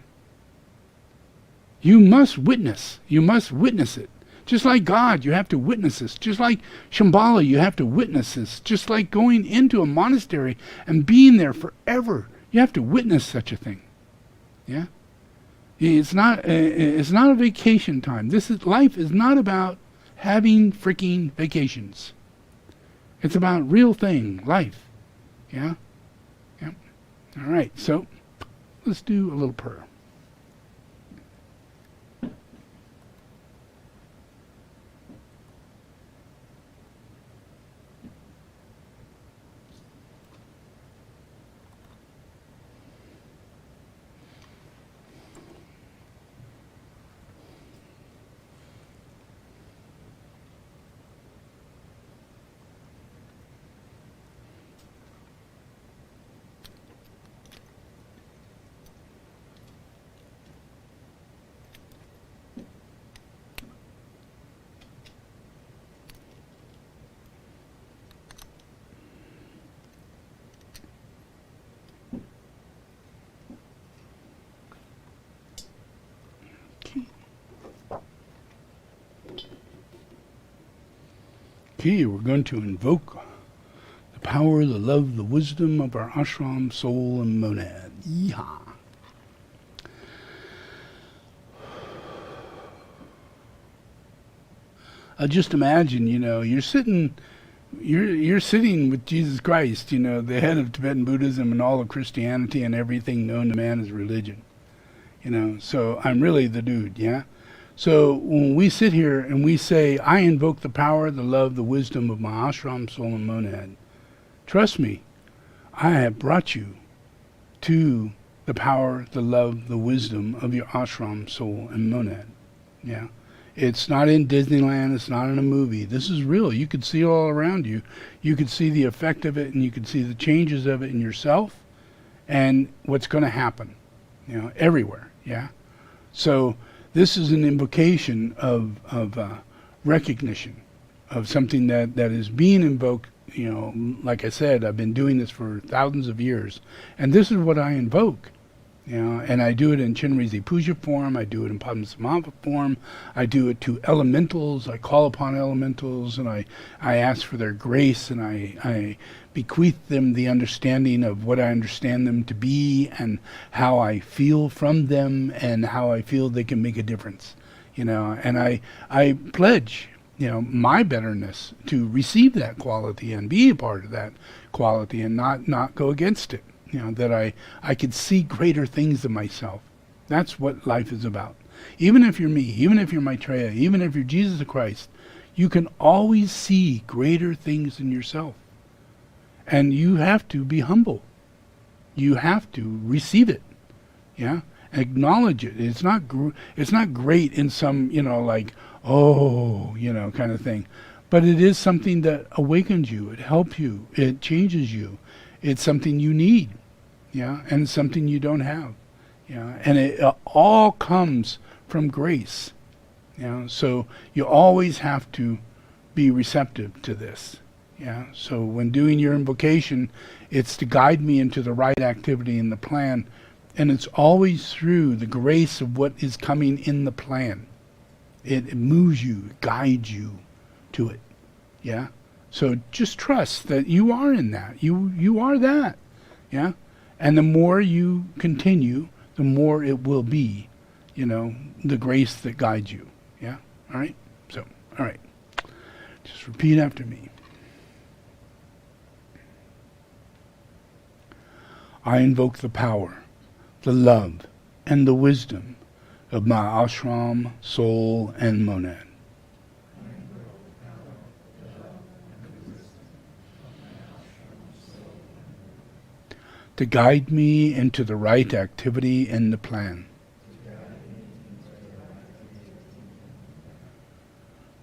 You must witness. You must witness it. Just like God, you have to witness this. Just like Shambhala, you have to witness this. Just like going into a monastery and being there forever, you have to witness such a thing. Yeah? It's not a vacation time. Life is not about having freaking vacations. It's about real thing, life. Yeah? Yep. All right, so let's do a little prayer. Okay, we're going to invoke the power, the love, the wisdom of our ashram, soul, and monad. Yeehaw. Just imagine, you're sitting with Jesus Christ, the head of Tibetan Buddhism and all of Christianity and everything known to man as religion. So I'm really the dude, yeah? So when we sit here and we say, I invoke the power, the love, the wisdom of my ashram, soul, and monad, trust me, I have brought you to the power, the love, the wisdom of your ashram, soul, and monad. Yeah. It's not in Disneyland, it's not in a movie. This is real. You could see it all around you. You could see the effect of it, and you could see the changes of it in yourself and what's going to happen, everywhere. Yeah. So this is an invocation of recognition of something that is being invoked. Like I said, I've been doing this for thousands of years, and this is what I invoke. And I do it in Chenrezig Puja form, I do it in Padmasambhava form, I do it to elementals, I call upon elementals, and I ask for their grace, and I bequeath them the understanding of what I understand them to be, and how I feel from them, and how I feel they can make a difference. And I pledge, my betterness to receive that quality and be a part of that quality and not go against it. That I could see greater things of myself. That's what life is about. Even if you're me, even if you're Maitreya, even if you're Jesus Christ, you can always see greater things in yourself. And you have to be humble. You have to receive it. Yeah? Acknowledge it. It's not great in some, kind of thing. But it is something that awakens you. It helps you. It changes you. It's something you need. Yeah, and it's something you don't have. Yeah, and it all comes from grace. So you always have to be receptive to this. Yeah, so when doing your invocation, it's to guide me into the right activity in the plan, and it's always through the grace of what is coming in the plan. It moves you, it guides you to it. Yeah, so just trust that you are in that. You are that. Yeah. And the more you continue, the more it will be, the grace that guides you. Yeah? All right? So, all right. Just repeat after me. I invoke the power, the love, and the wisdom of my ashram, soul, and monad. To guide me into the right activity in the plan.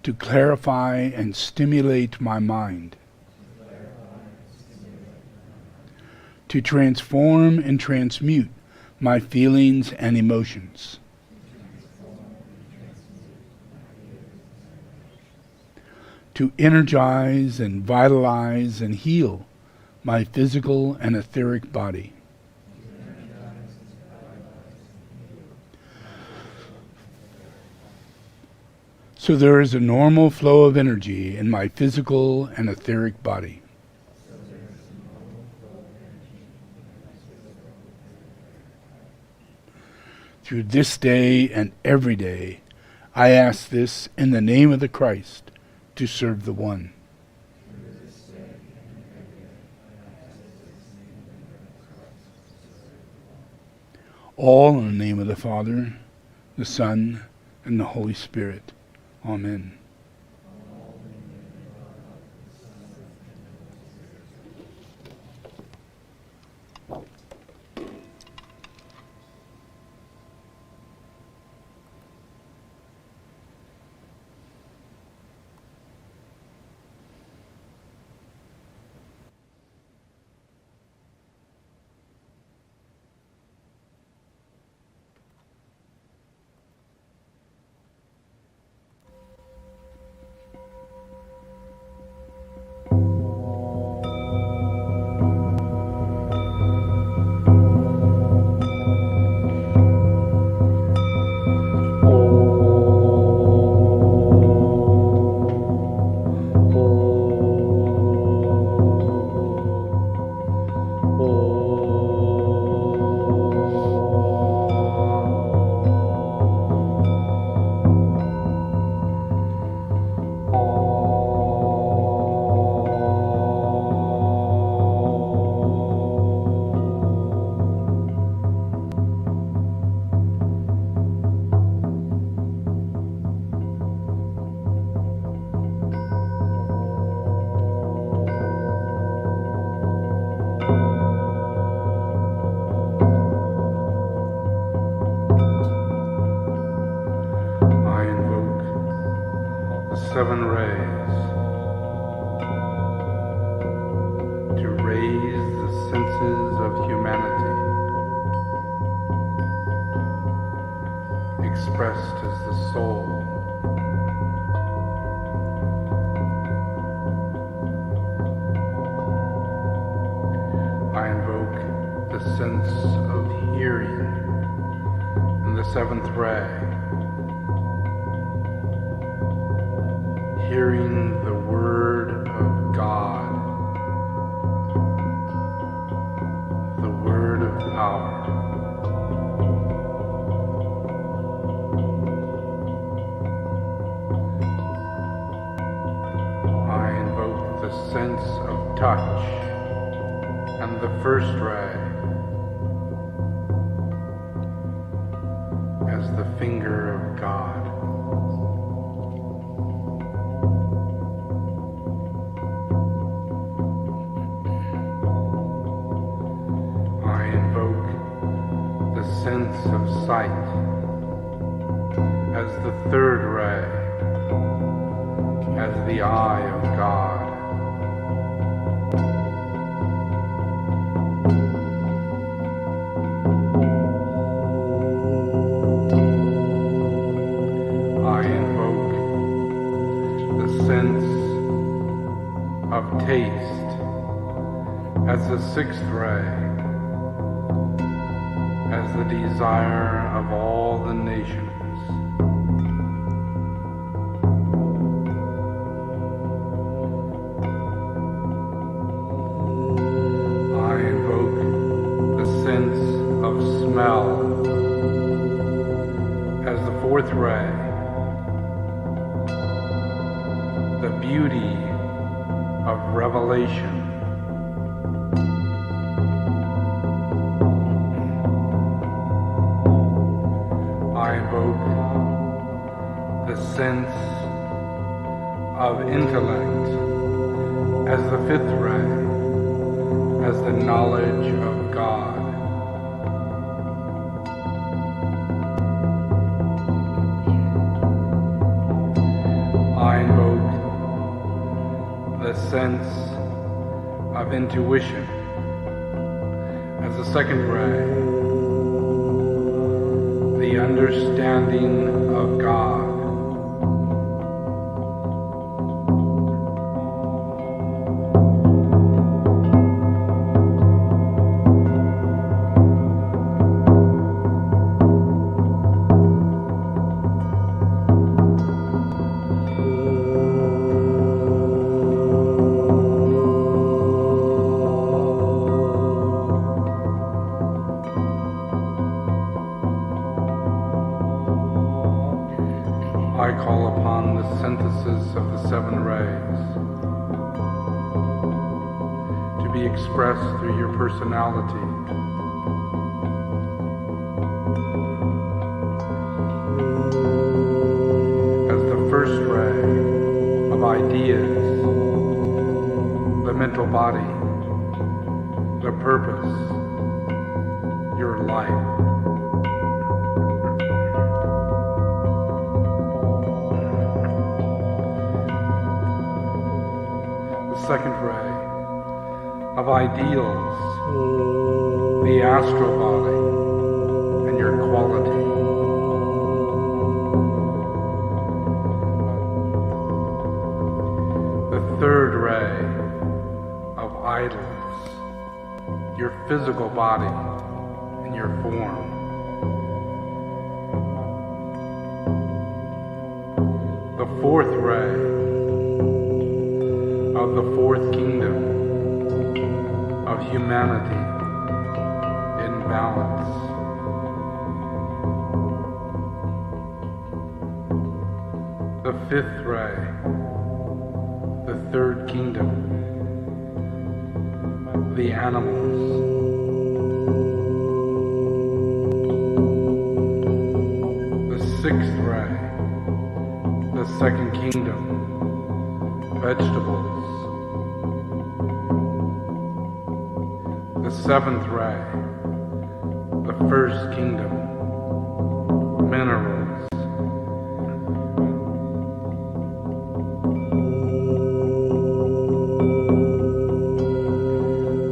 to clarify and stimulate my mind, to transform and transmute my feelings and emotions, to energize and vitalize and heal my physical and etheric body, so there is a normal flow of energy in my physical and etheric body. Through this day and every day, I ask this in the name of the Christ, to serve the One. All in the name of the Father, the Son, and the Holy Spirit. Amen. Seven rays to raise the senses of humanity, expressed as the soul. I invoke the sense of hearing in the seventh ray, hearing the word of God, the word of power. I invoke the sense of touch and the first ray as the finger of God. Sense of sight as the third ray, as the eye of God. I invoke the sense of taste as the sixth ray, as the desire of all the nations. I invoke the sense of smell as the fourth ray, the beauty of revelation. I invoke the sense of intellect as the fifth ray, as the knowledge of God. I the sense of intuition. As the second ray, the understanding of God. I call upon the synthesis of the seven rays to be expressed through your personality. As the first ray of ideas, the mental body, the purpose, your life. Second ray of ideals, the astral body and your quality. The third ray of idols, your physical body and your form. The fourth ray of the fourth kingdom of humanity in balance. The fifth ray, the third kingdom, the animals. The sixth ray, the second kingdom, vegetables. The seventh ray, the first kingdom, minerals.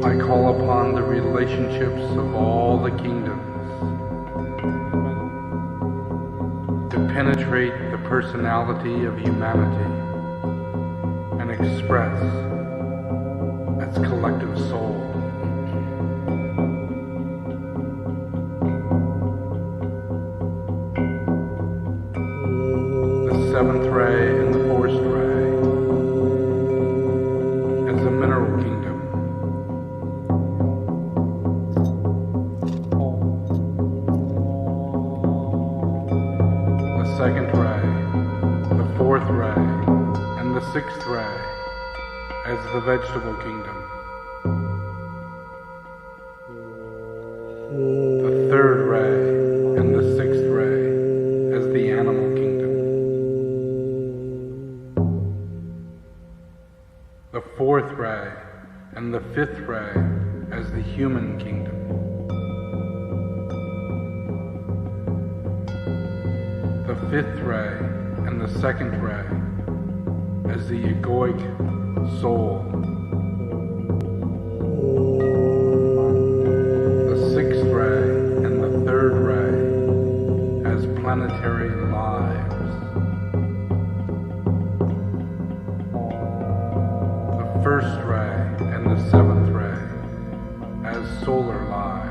I call upon the relationships of all the kingdoms to penetrate the personality of humanity and express its collective soul. The seventh ray and the fourth ray as the mineral kingdom. The second ray, the fourth ray, and the sixth ray as the vegetable kingdom. The third ray and the sixth ray as the animal kingdom. The fourth ray and the fifth ray as the human kingdom. The fifth ray and the second ray as the egoic soul. The sixth ray and the third ray as planetary lives. The first ray and the seventh ray as solar lives.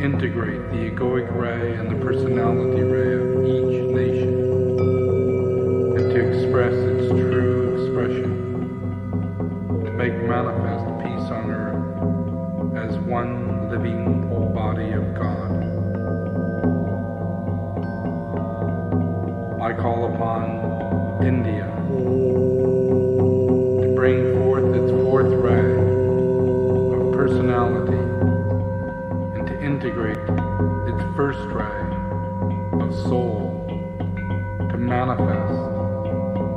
integrate the egoic ray and the personality ray of each nation, and to express its true expression, to make manifest peace on earth as one living whole body of God. I call upon India to bring forth its fourth ray of personality and to integrate its first ray of soul to manifest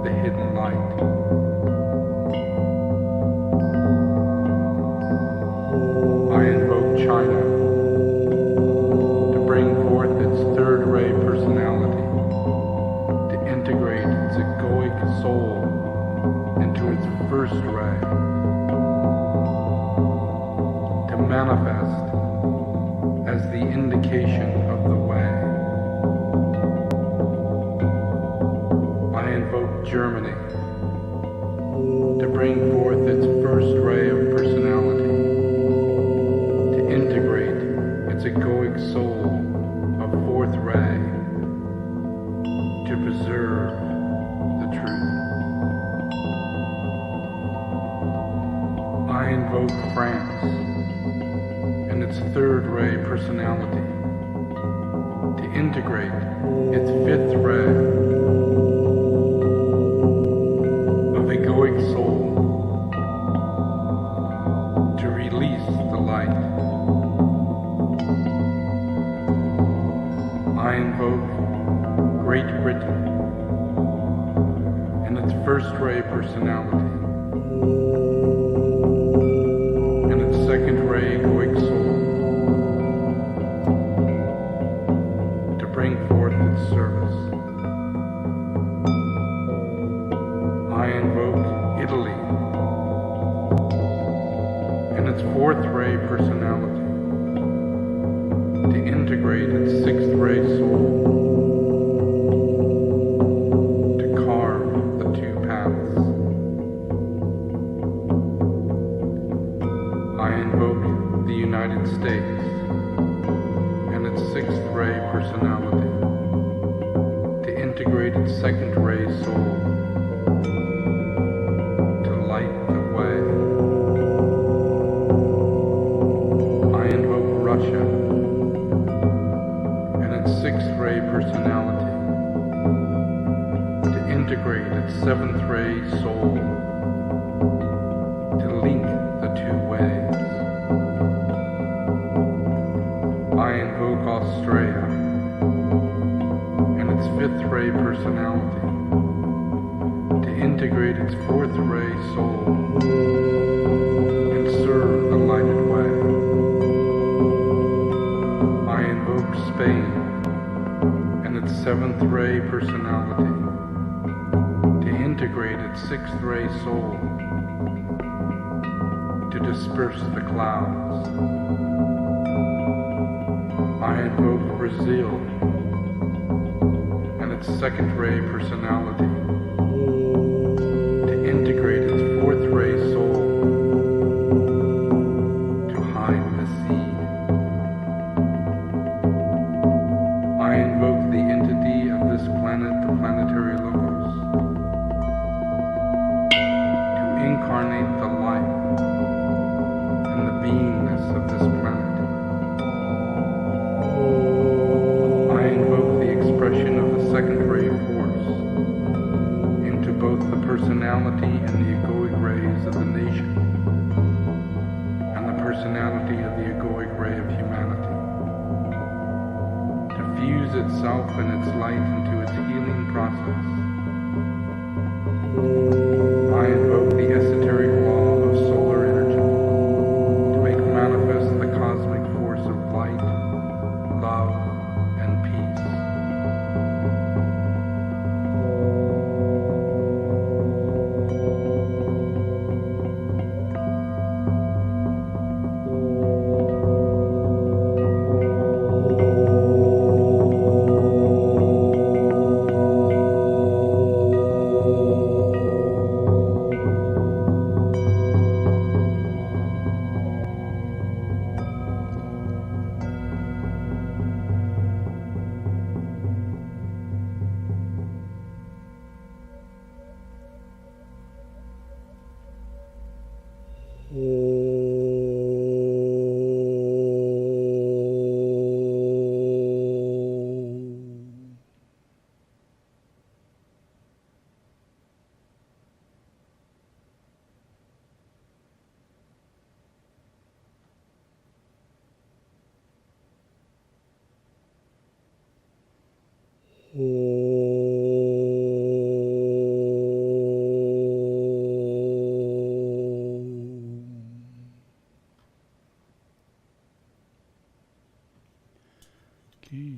the hidden light. I invoke China to bring forth its third ray personality to integrate its egoic soul into its first ray, to manifest as the indication of the way. I invoke Germany to bring forth its first ray of personality, to integrate its egoic soul of fourth ray, to preserve the truth. I invoke France and its third ray personality to integrate its fifth ray of egoic soul to release the light. I invoke Great Britain and its first ray personality and its second ray egoic soul to bring forth its service. I invoke Italy and its fourth ray personality to integrate its sixth ray soul to carve the two paths. I invoke the United States and its sixth ray personality to integrate its second ray soul to light the way. I invoke Russia and its sixth ray personality to integrate its seventh ray soul to link the two ways. I invoke Australia and its fifth ray personality to integrate its fourth ray soul and serve the lighted way. I invoke Spain and its seventh ray personality to integrate its sixth ray soul to disperse the clouds. I invoke Brazil and its second ray personality to integrate its fourth ray soul to hide the seed. I invoke the entity of this planet, the planetary logos, to incarnate the life and the beingness of this planet. I invoke the expression of the second ray force into both the personality and the egoic rays of the nation and the personality of the egoic ray of humanity, to fuse itself and its light into its healing process. I invoke the esoteric law of solar energy to make manifest the cosmic force of light, love, and peace. Okay,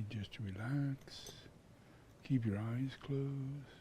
just relax. Keep your eyes closed.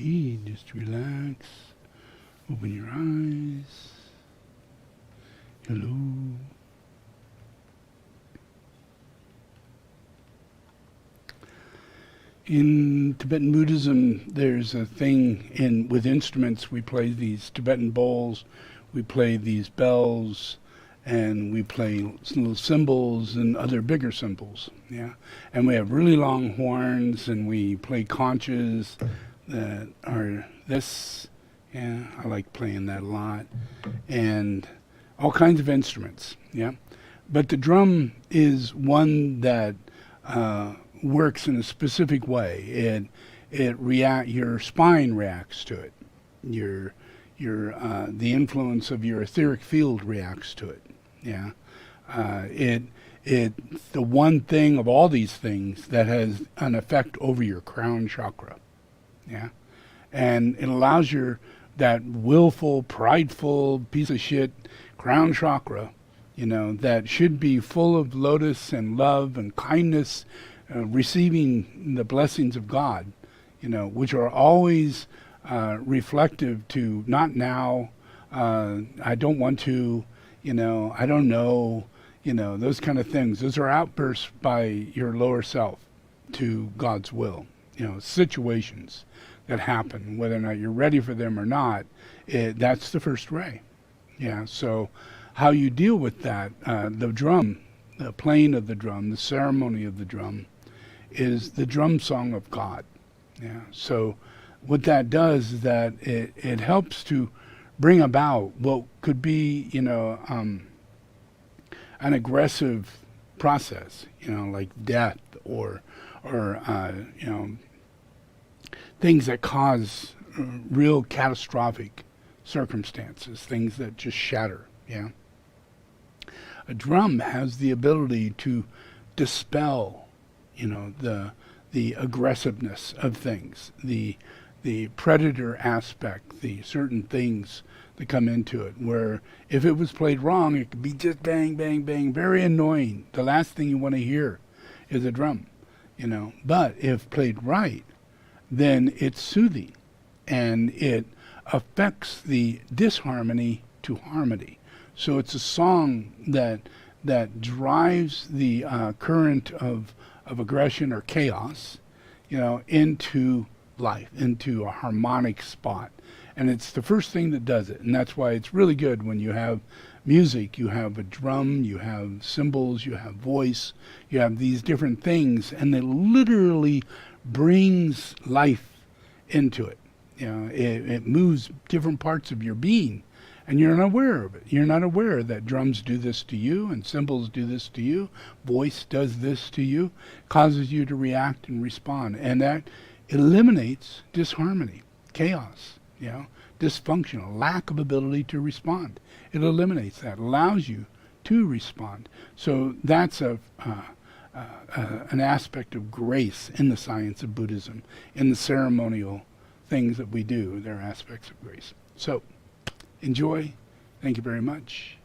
Okay, just relax. Open your eyes. Hello. In Tibetan Buddhism, there's a thing with instruments. We play these Tibetan bowls, we play these bells, and we play little cymbals and other bigger cymbals. Yeah, and we have really long horns, and we play conches that are this. Yeah, I like playing that a lot, and all kinds of instruments. Yeah, but the drum is one that works in a specific way. Your spine reacts to it. The influence of your etheric field reacts to it. Yeah, it's the one thing of all these things that has an effect over your crown chakra. Yeah, and it allows that willful, prideful piece of shit crown chakra, that should be full of lotus and love and kindness, receiving the blessings of God, which are always reflective to not now, I don't want to, I don't know, those kind of things. Those are outbursts by your lower self to God's will, situations that happen, whether or not you're ready for them or not. That's the first ray. Yeah, so how you deal with that, the drum, the playing of the drum, the ceremony of the drum, is the drum song of God. Yeah. So what that does is that it helps to bring about what could be, an aggressive process, like death or things that cause real catastrophic circumstances, things that just shatter. Yeah. A drum has the ability to dispel the aggressiveness of things, the predator aspect, the certain things that come into it, where if it was played wrong, it could be just bang, bang, bang, very annoying. The last thing you want to hear is a drum, But if played right, then it's soothing, and it affects the disharmony to harmony. So it's a song that drives the current of aggression or chaos, into life, into a harmonic spot. And it's the first thing that does it. And that's why it's really good when you have music, you have a drum, you have cymbals, you have voice, you have these different things, and it literally brings life into it. It moves different parts of your being. And you're not aware of it. You're not aware that drums do this to you and cymbals do this to you. Voice does this to you, causes you to react and respond. And that eliminates disharmony, chaos, dysfunction, lack of ability to respond. It eliminates that, allows you to respond. So that's an aspect of grace in the science of Buddhism, in the ceremonial things that we do. There are aspects of grace. So, enjoy. Thank you very much.